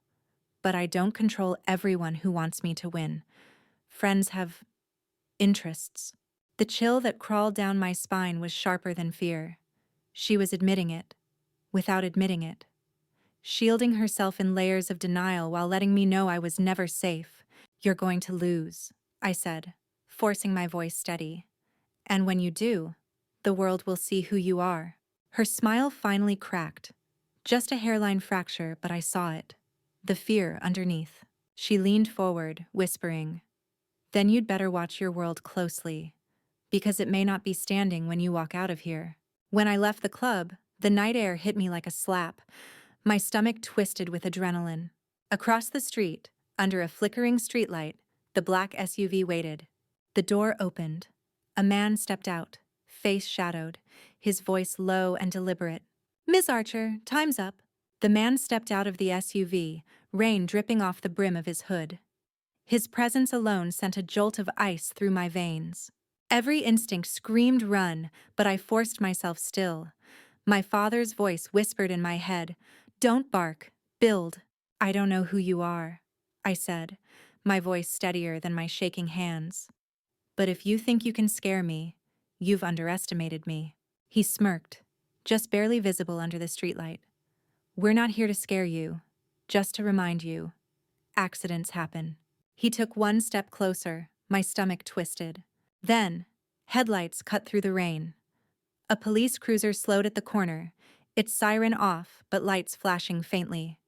But I don't control everyone who wants me to win. Friends have interests. The chill that crawled down my spine was sharper than fear. She was admitting it, without admitting it. Shielding herself in layers of denial while letting me know I was never safe. You're going to lose, I said, forcing my voice steady. And when you do, the world will see who you are. Her smile finally cracked. Just a hairline fracture, but I saw it. The fear underneath. She leaned forward, whispering, Then you'd better watch your world closely, because it may not be standing when you walk out of here. When I left the club, the night air hit me like a slap. My stomach twisted with adrenaline. Across the street, under a flickering streetlight, the black SUV waited. The door opened. A man stepped out, face shadowed, his voice low and deliberate. Miss Archer, time's up. The man stepped out of the SUV, rain dripping off the brim of his hood. His presence alone sent a jolt of ice through my veins. Every instinct screamed run, but I forced myself still. My father's voice whispered in my head, Don't bark, build. I don't know who you are, I said, my voice steadier than my shaking hands. But if you think you can scare me, you've underestimated me. He smirked, just barely visible under the streetlight. We're not here to scare you, just to remind you. Accidents happen. He took one step closer, my stomach twisted. Then, headlights cut through the rain. A police cruiser slowed at the corner, its siren off but lights flashing faintly.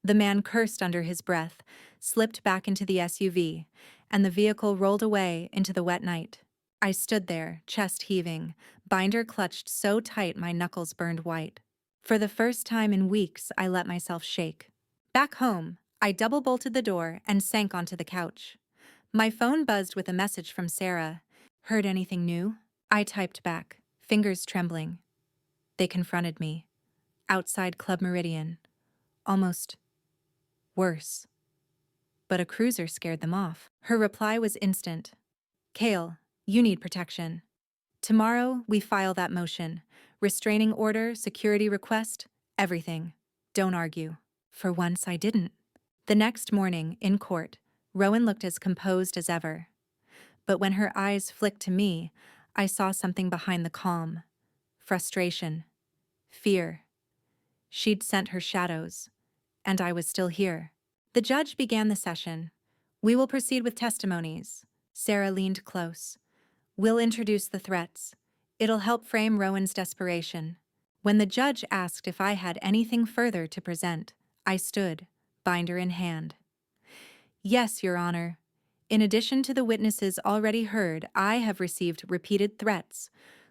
The man cursed under his breath, slipped back into the SUV, and the vehicle rolled away into the wet night. I stood there, chest heaving, binder clutched so tight my knuckles burned white. For the first time in weeks, I let myself shake. Back home, I double-bolted the door and sank onto the couch. My phone buzzed with a message from Sarah. Heard anything new? I typed back, fingers trembling. They confronted me. Outside Club Meridian. Almost worse. But a cruiser scared them off. Her reply was instant. Kael, you need protection. Tomorrow, we file that motion. Restraining order, security request, everything. Don't argue. For once, I didn't. The next morning, in court, Rowan looked as composed as ever. But when her eyes flicked to me, I saw something behind the calm. Frustration. Fear. She'd sent her shadows, and I was still here. The judge began the session. We will proceed with testimonies. Sarah leaned close. We'll introduce the threats. It'll help frame Rowan's desperation. When the judge asked if I had anything further to present, I stood, binder in hand. Yes, Your Honor. In addition to the witnesses already heard, I have received repeated threats,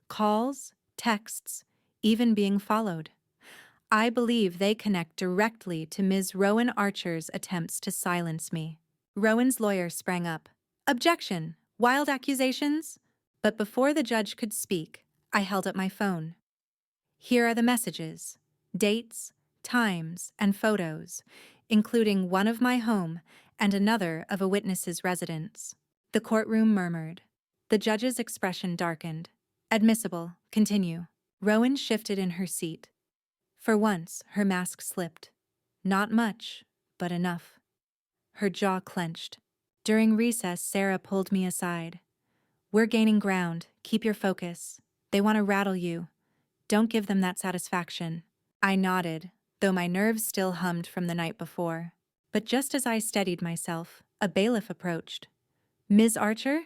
calls, texts, even being followed. I believe they connect directly to Ms. Rowan Archer's attempts to silence me. Rowan's lawyer sprang up. Objection! Wild accusations? But before the judge could speak, I held up my phone. Here are the messages, dates, times, and photos, including one of my home and another of a witness's residence. The courtroom murmured. The judge's expression darkened. Admissible. Continue. Rowan shifted in her seat. For once, her mask slipped. Not much, but enough. Her jaw clenched. During recess, Sarah pulled me aside. "We're gaining ground. Keep your focus. They want to rattle you. Don't give them that satisfaction." I nodded, though my nerves still hummed from the night before. But just as I steadied myself, a bailiff approached. "Ms. Archer?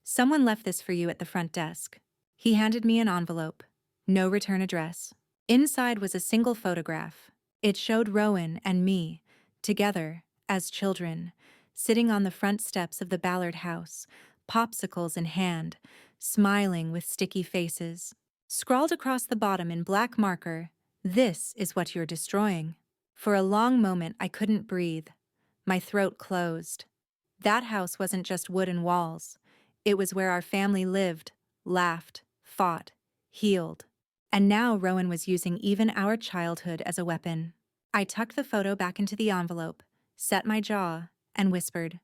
Someone left this for you at the front desk." He handed me an envelope. No return address. Inside was a single photograph. It showed Rowan and me, together, as children, sitting on the front steps of the Ballard house, popsicles in hand, smiling with sticky faces. Scrawled across the bottom in black marker, "This is what you're destroying." For a long moment I couldn't breathe. My throat closed. That house wasn't just wooden walls. It was where our family lived, laughed, fought, healed. And now Rowan was using even our childhood as a weapon. I tucked the photo back into the envelope, set my jaw, and whispered,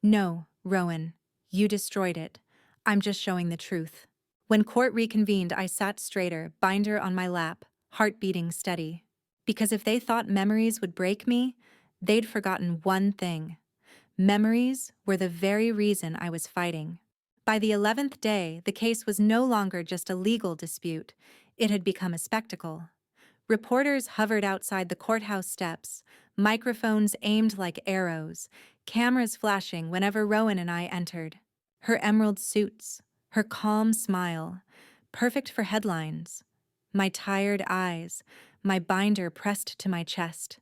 "No, Rowan, you destroyed it. I'm just showing the truth." When court reconvened, I sat straighter, binder on my lap, heart beating steady. Because if they thought memories would break me, they'd forgotten one thing. Memories were the very reason I was fighting. By the 11th day, the case was no longer just a legal dispute. It had become a spectacle. Reporters hovered outside the courthouse steps, microphones aimed like arrows, cameras flashing whenever Rowan and I entered. Her emerald suits, her calm smile, perfect for headlines. My tired eyes, my binder pressed to my chest,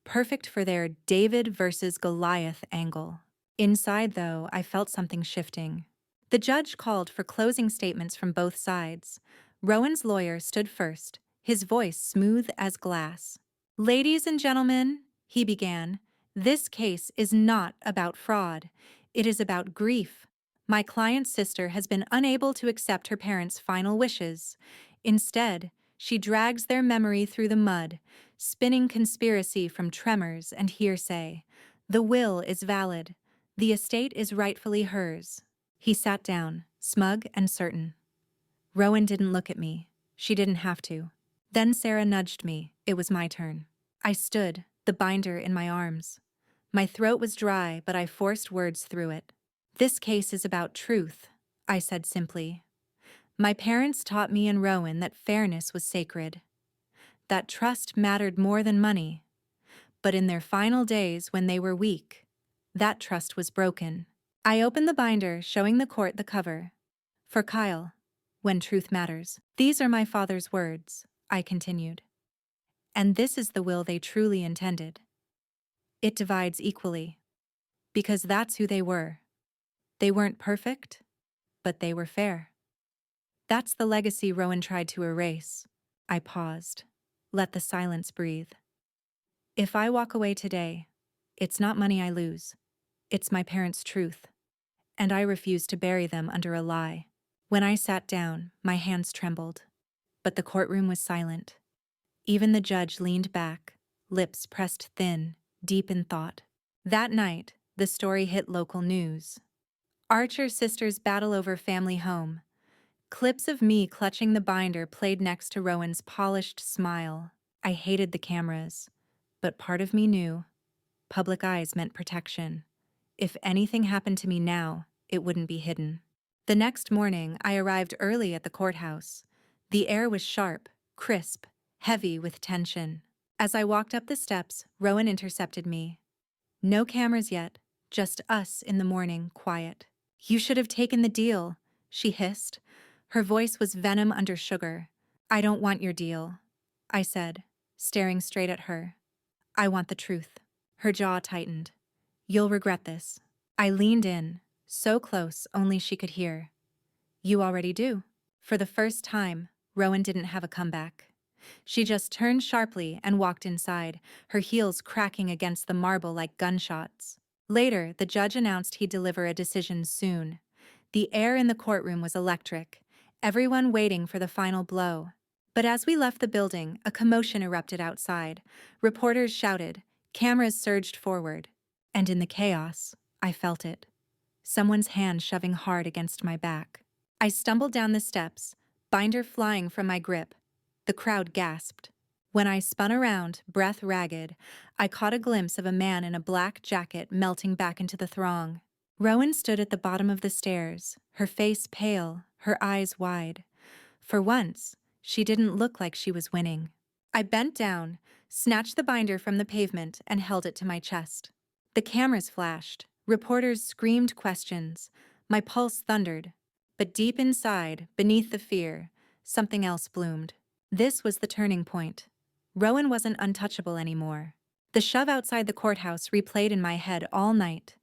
perfect for their David versus Goliath angle. Inside, though, I felt something shifting. The judge called for closing statements from both sides. Rowan's lawyer stood first, his voice smooth as glass. "Ladies and gentlemen," he began, "this case is not about fraud. It is about grief. My client's sister has been unable to accept her parents' final wishes. Instead, she drags their memory through the mud, spinning conspiracy from tremors and hearsay. The will is valid. The estate is rightfully hers." He sat down, smug and certain. Rowan didn't look at me. She didn't have to. Then Sarah nudged me. It was my turn. I stood, the binder in my arms. My throat was dry, but I forced words through it. "This case is about truth," I said simply. "My parents taught me and Rowan that fairness was sacred, that trust mattered more than money. But in their final days, when they were weak, that trust was broken." I opened the binder, showing the court the cover. "For Kyle, when truth matters." "These are my father's words," I continued. "And this is the will they truly intended. It divides equally. Because that's who they were. They weren't perfect, but they were fair. That's the legacy Rowan tried to erase." I paused. Let the silence breathe. "If I walk away today, it's not money I lose. It's my parents' truth. And I refuse to bury them under a lie." When I sat down, my hands trembled. But the courtroom was silent. Even the judge leaned back, lips pressed thin, deep in thought. That night, the story hit local news. Archer sisters battle over family home. Clips of me clutching the binder played next to Rowan's polished smile. I hated the cameras, but part of me knew public eyes meant protection. If anything happened to me now, it wouldn't be hidden. The next morning, I arrived early at the courthouse. The air was sharp, crisp, heavy with tension. As I walked up the steps, Rowan intercepted me. "No cameras yet, just us in the morning, quiet." "You should have taken the deal," she hissed. Her voice was venom under sugar. "I don't want your deal," I said, staring straight at her. "I want the truth." Her jaw tightened. "You'll regret this." I leaned in, so close only she could hear. "You already do." For the first time, Rowan didn't have a comeback. She just turned sharply and walked inside, her heels cracking against the marble like gunshots. Later, the judge announced he'd deliver a decision soon. The air in the courtroom was electric, everyone waiting for the final blow. But as we left the building, a commotion erupted outside. Reporters shouted, cameras surged forward. And in the chaos, I felt it. Someone's hand shoving hard against my back. I stumbled down the steps, binder flying from my grip. The crowd gasped. When I spun around, breath ragged, I caught a glimpse of a man in a black jacket melting back into the throng. Rowan stood at the bottom of the stairs, her face pale, her eyes wide. For once, she didn't look like she was winning. I bent down, snatched the binder from the pavement, and held it to my chest. The cameras flashed, reporters screamed questions, my pulse thundered. But deep inside, beneath the fear, something else bloomed. This was the turning point. Rowan wasn't untouchable anymore. The shove outside the courthouse replayed in my head all night.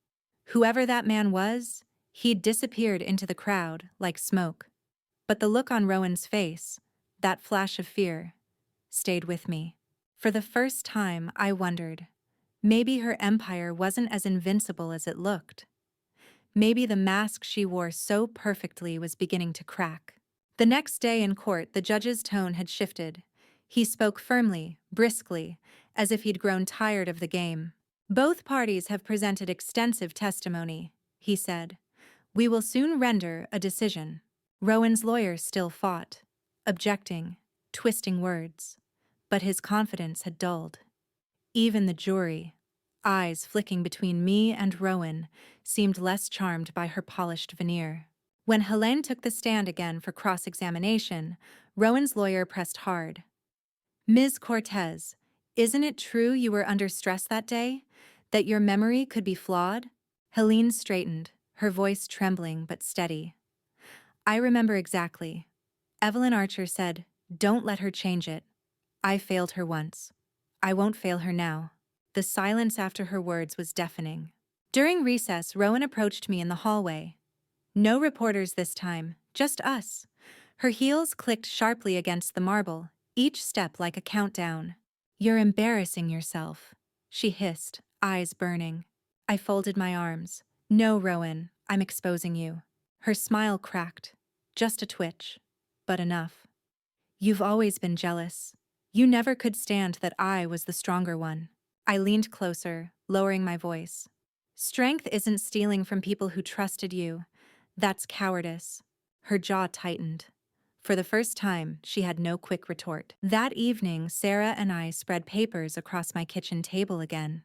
Whoever that man was, he'd disappeared into the crowd like smoke. But the look on Rowan's face, that flash of fear, stayed with me. For the first time, I wondered, maybe her empire wasn't as invincible as it looked. Maybe the mask she wore so perfectly was beginning to crack. The next day in court, the judge's tone had shifted. He spoke firmly, briskly, as if he'd grown tired of the game. "Both parties have presented extensive testimony," he said. "We will soon render a decision." Rowan's lawyer still fought, objecting, twisting words. But his confidence had dulled. Even the jury, eyes flicking between me and Rowan, seemed less charmed by her polished veneer. When Helene took the stand again for cross-examination, Rowan's lawyer pressed hard. "Ms. Cortez, isn't it true you were under stress that day? That your memory could be flawed?" Helene straightened, her voice trembling but steady. "I remember exactly. Kaelin Archer said, 'Don't let her change it.' I failed her once. I won't fail her now." The silence after her words was deafening. During recess, Rowan approached me in the hallway. No reporters this time, just us. Her heels clicked sharply against the marble, each step like a countdown. "You're embarrassing yourself," she hissed, eyes burning. I folded my arms. "No, Rowan, I'm exposing you." Her smile cracked. Just a twitch, but enough. "You've always been jealous. You never could stand that I was the stronger one." I leaned closer, lowering my voice. "Strength isn't stealing from people who trusted you. That's cowardice." Her jaw tightened. For the first time, she had no quick retort. That evening, Sarah and I spread papers across my kitchen table again.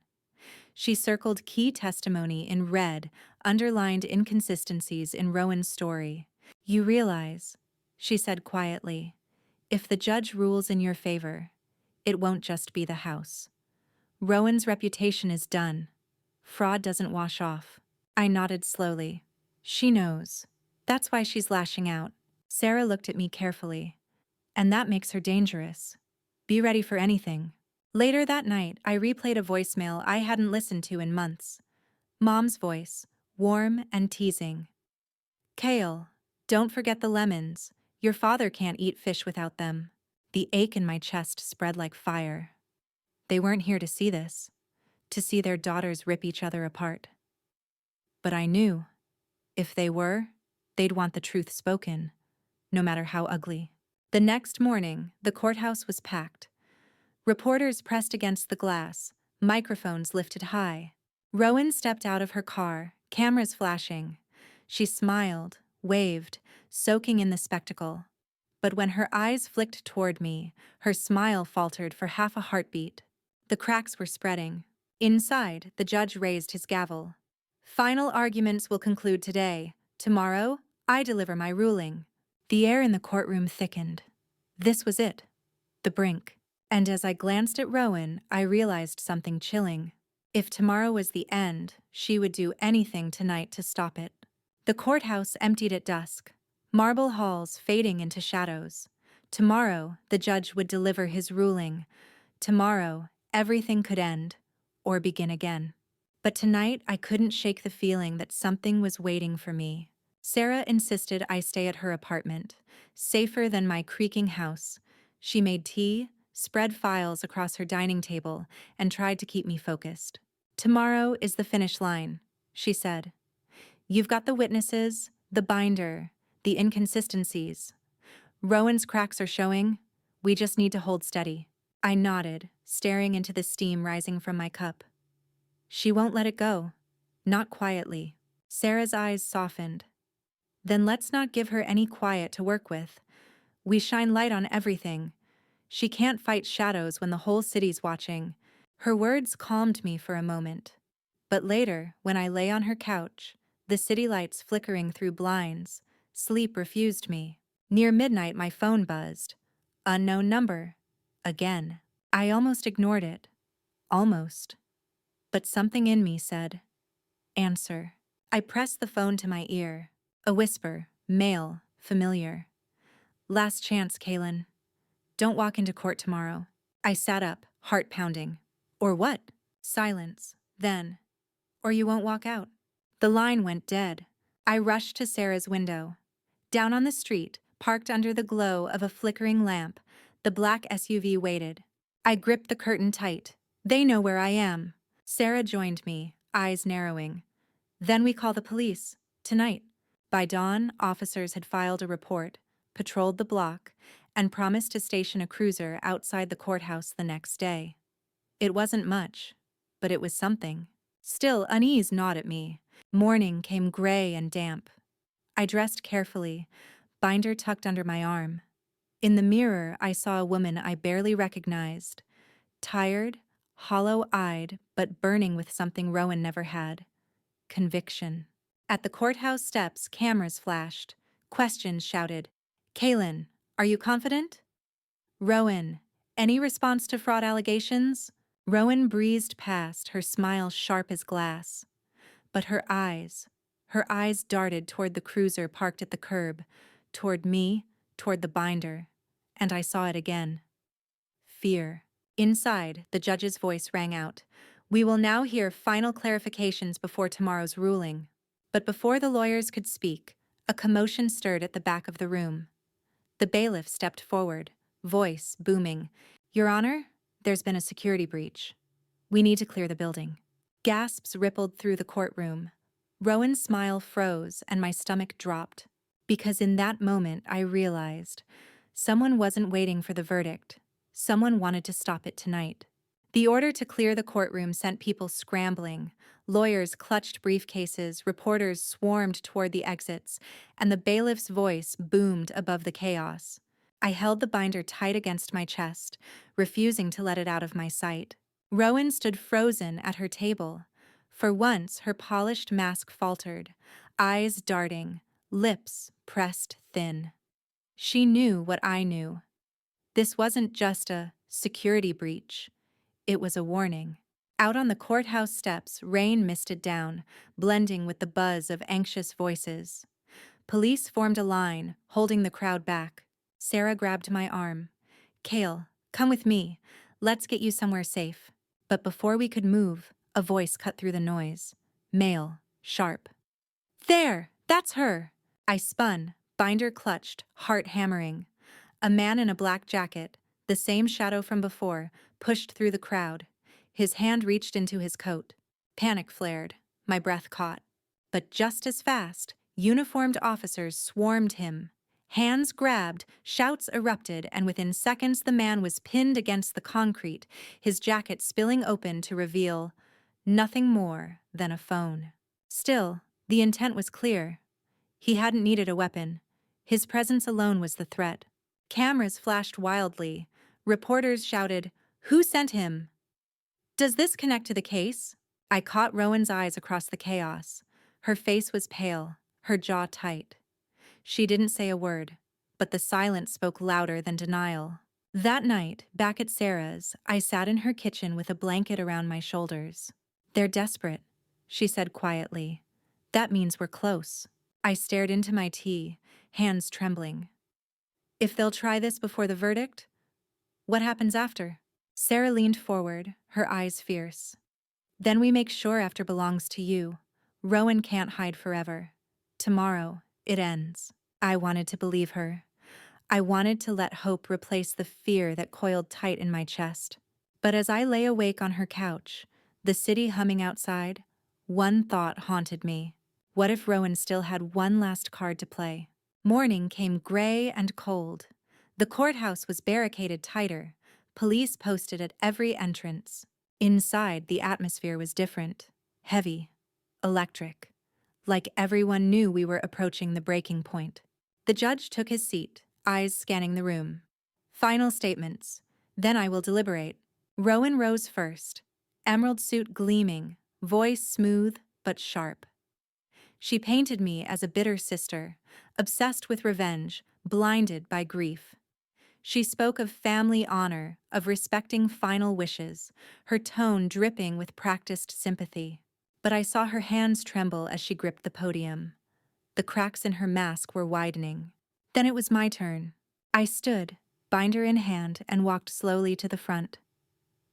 She circled key testimony in red, underlined inconsistencies in Rowan's story. "You realize," she said quietly, "if the judge rules in your favor, it won't just be the house. Rowan's reputation is done. Fraud doesn't wash off." I nodded slowly. "She knows. That's why she's lashing out." Sarah looked at me carefully. "And that makes her dangerous. Be ready for anything." Later that night, I replayed a voicemail I hadn't listened to in months. Mom's voice, warm and teasing. "Kale, don't forget the lemons. Your father can't eat fish without them." The ache in my chest spread like fire. They weren't here to see this, to see their daughters rip each other apart. But I knew, if they were, they'd want the truth spoken, no matter how ugly. The next morning, the courthouse was packed. Reporters pressed against the glass, microphones lifted high. Rowan stepped out of her car, cameras flashing. She smiled, waved, soaking in the spectacle. But when her eyes flicked toward me, her smile faltered for half a heartbeat. The cracks were spreading. Inside, the judge raised his gavel. "Final arguments will conclude today. Tomorrow, I deliver my ruling." The air in the courtroom thickened. This was it, the brink. And as I glanced at Rowan, I realized something chilling. If tomorrow was the end, she would do anything tonight to stop it. The courthouse emptied at dusk, marble halls fading into shadows. Tomorrow, the judge would deliver his ruling. Tomorrow, everything could end, or begin again. But tonight, I couldn't shake the feeling that something was waiting for me. Sarah insisted I stay at her apartment, safer than my creaking house. She made tea, spread files across her dining table, and tried to keep me focused. "Tomorrow is the finish line," she said. "You've got the witnesses, the binder, the inconsistencies. Rowan's cracks are showing. We just need to hold steady." I nodded, staring into the steam rising from my cup. "She won't let it go. Not quietly." Sarah's eyes softened. "Then let's not give her any quiet to work with. We shine light on everything. She can't fight shadows when the whole city's watching. Her words calmed me for a moment. But later, when I lay on her couch, the city lights flickering through blinds, sleep refused me. Near midnight, my phone buzzed. Unknown number. Again. I almost ignored it. Almost. But something in me said, answer. I pressed the phone to my ear. A whisper, male, familiar. Last chance, Kaelin. Don't walk into court tomorrow. I sat up, heart pounding. Or what? Silence. Then. Or you won't walk out. The line went dead. I rushed to Sarah's window. Down on the street, parked under the glow of a flickering lamp, the black SUV waited. I gripped the curtain tight. They know where I am. Sarah joined me, eyes narrowing. Then we call the police. Tonight. By dawn, officers had filed a report, patrolled the block, and promised to station a cruiser outside the courthouse the next day. It wasn't much, but it was something. Still, unease gnawed at me. Morning came gray and damp. I dressed carefully, binder tucked under my arm. In the mirror, I saw a woman I barely recognized. Tired, hollow-eyed, but burning with something Rowan never had. Conviction. At the courthouse steps, cameras flashed. Questions shouted. Kaelin, are you confident? Rowan, any response to fraud allegations? Rowan breezed past, her smile sharp as glass. But her eyes darted toward the cruiser parked at the curb, toward me, toward the binder, and I saw it again. Fear. Inside, the judge's voice rang out. We will now hear final clarifications before tomorrow's ruling. But before the lawyers could speak, a commotion stirred at the back of the room. The bailiff stepped forward, voice booming. Your Honor, there's been a security breach. We need to clear the building. Gasps rippled through the courtroom. Rowan's smile froze and my stomach dropped. Because in that moment I realized someone wasn't waiting for the verdict. Someone wanted to stop it tonight. The order to clear the courtroom sent people scrambling. Lawyers clutched briefcases, reporters swarmed toward the exits, and the bailiff's voice boomed above the chaos. I held the binder tight against my chest, refusing to let it out of my sight. Rowan stood frozen at her table. For once, her polished mask faltered, eyes darting, lips pressed thin. She knew what I knew. This wasn't just a security breach. It was a warning. Out on the courthouse steps, rain misted down, blending with the buzz of anxious voices. Police formed a line, holding the crowd back. Sarah grabbed my arm. Kael, come with me. Let's get you somewhere safe. But before we could move, a voice cut through the noise. Male, sharp. There! That's her! I spun, binder clutched, heart hammering. A man in a black jacket, the same shadow from before, pushed through the crowd. His hand reached into his coat. Panic flared. My breath caught. But just as fast, uniformed officers swarmed him. Hands grabbed, shouts erupted, and within seconds the man was pinned against the concrete, his jacket spilling open to reveal nothing more than a phone. Still, the intent was clear. He hadn't needed a weapon. His presence alone was the threat. Cameras flashed wildly. Reporters shouted, "Who sent him?" Does this connect to the case? I caught Rowan's eyes across the chaos. Her face was pale, her jaw tight. She didn't say a word, but the silence spoke louder than denial. That night, back at Sarah's, I sat in her kitchen with a blanket around my shoulders. They're desperate, she said quietly. That means we're close. I stared into my tea, hands trembling. If they'll try this before the verdict, what happens after? Sarah leaned forward, her eyes fierce. Then we make sure after belongs to you. Rowan can't hide forever. Tomorrow, it ends. I wanted to believe her. I wanted to let hope replace the fear that coiled tight in my chest. But as I lay awake on her couch, the city humming outside, one thought haunted me. What if Rowan still had one last card to play? Morning came gray and cold. The courthouse was barricaded tighter, police posted at every entrance. Inside, the atmosphere was different, heavy, electric. Like everyone knew we were approaching the breaking point. The judge took his seat, eyes scanning the room. Final statements. Then I will deliberate. Rowan rose first, emerald suit gleaming, voice smooth but sharp. She painted me as a bitter sister, obsessed with revenge, blinded by grief. She spoke of family honor, of respecting final wishes, her tone dripping with practiced sympathy. But I saw her hands tremble as she gripped the podium. The cracks in her mask were widening. Then it was my turn. I stood, binder in hand, and walked slowly to the front.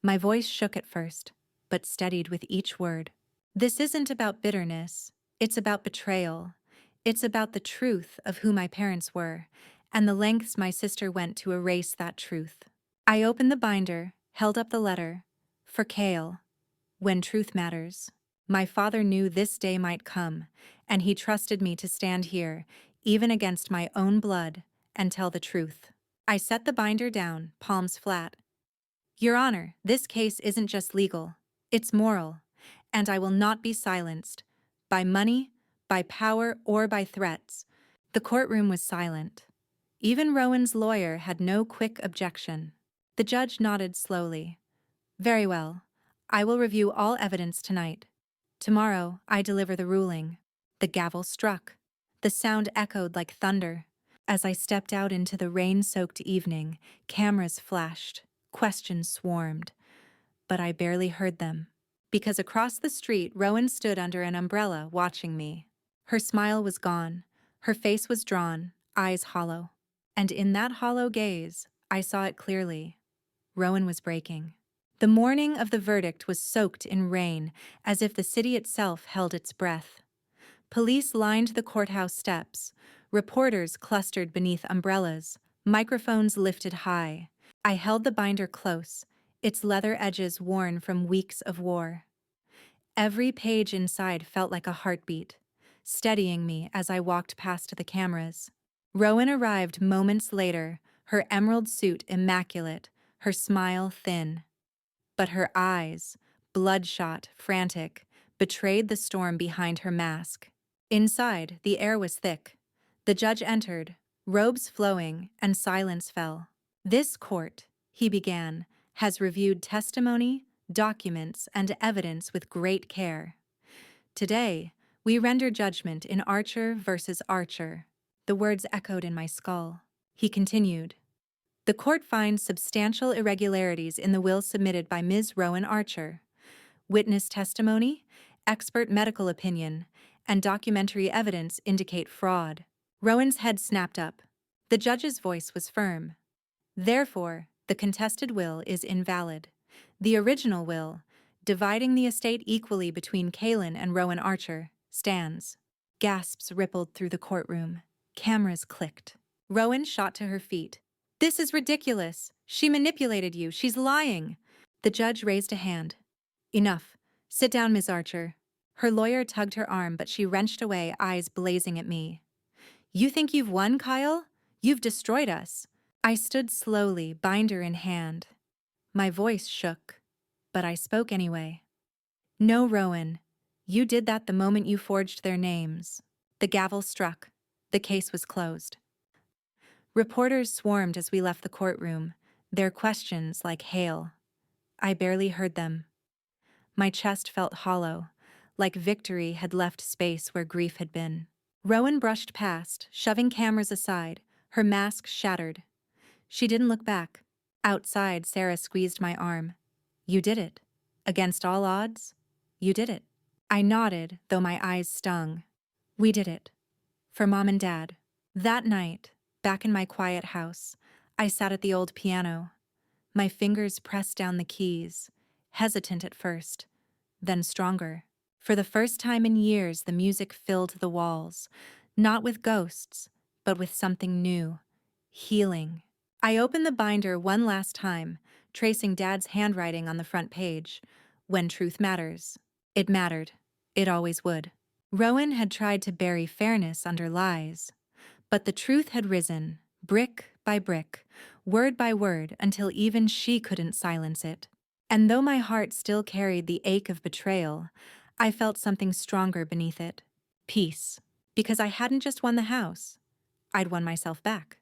My voice shook at first, but steadied with each word. This isn't about bitterness. It's about betrayal. It's about the truth of who my parents were, and the lengths my sister went to erase that truth. I opened the binder, held up the letter. For Kael, when truth matters. My father knew this day might come, and he trusted me to stand here, even against my own blood, and tell the truth. I set the binder down, palms flat. Your Honor, this case isn't just legal. It's moral, and I will not be silenced. By money, by power, or by threats. The courtroom was silent. Even Rowan's lawyer had no quick objection. The judge nodded slowly. Very well. I will review all evidence tonight. Tomorrow, I deliver the ruling. The gavel struck. The sound echoed like thunder. As I stepped out into the rain-soaked evening, cameras flashed, questions swarmed. But I barely heard them. Because across the street, Rowan stood under an umbrella watching me. Her smile was gone. Her face was drawn, eyes hollow. And in that hollow gaze, I saw it clearly. Rowan was breaking. The morning of the verdict was soaked in rain, as if the city itself held its breath. Police lined the courthouse steps. Reporters clustered beneath umbrellas, microphones lifted high. I held the binder close, its leather edges worn from weeks of war. Every page inside felt like a heartbeat, steadying me as I walked past the cameras. Rowan arrived moments later, her emerald suit immaculate, her smile thin. But her eyes, bloodshot, frantic, betrayed the storm behind her mask. Inside, the air was thick. The judge entered, robes flowing, and silence fell. This court, he began, has reviewed testimony, documents, and evidence with great care. Today, we render judgment in Archer versus Archer. The words echoed in my skull. He continued. The court finds substantial irregularities in the will submitted by Ms. Rowan Archer. Witness testimony, expert medical opinion, and documentary evidence indicate fraud. Rowan's head snapped up. The judge's voice was firm. Therefore, the contested will is invalid. The original will, dividing the estate equally between Kaelin and Rowan Archer, stands. Gasps rippled through the courtroom. Cameras clicked. Rowan shot to her feet. This is ridiculous. She manipulated you. She's lying. The judge raised a hand. Enough. Sit down, Ms. Archer. Her lawyer tugged her arm, but she wrenched away, eyes blazing at me. You think you've won, Kyle? You've destroyed us. I stood slowly, binder in hand. My voice shook, but I spoke anyway. No, Rowan. You did that the moment you forged their names. The gavel struck. The case was closed. Reporters swarmed as we left the courtroom, their questions like hail. I barely heard them. My chest felt hollow, like victory had left space where grief had been. Rowan brushed past, shoving cameras aside, her mask shattered. She didn't look back. Outside, Sarah squeezed my arm. You did it. Against all odds, you did it. I nodded, though my eyes stung. We did it. For Mom and Dad. That night, back in my quiet house, I sat at the old piano. My fingers pressed down the keys, hesitant at first, then stronger. For the first time in years, the music filled the walls, not with ghosts, but with something new, healing. I opened the binder one last time, tracing Dad's handwriting on the front page. When truth matters. It mattered. It always would. Rowan had tried to bury fairness under lies. But the truth had risen, brick by brick, word by word, until even she couldn't silence it. And though my heart still carried the ache of betrayal, I felt something stronger beneath it. Peace. Because I hadn't just won the house. I'd won myself back.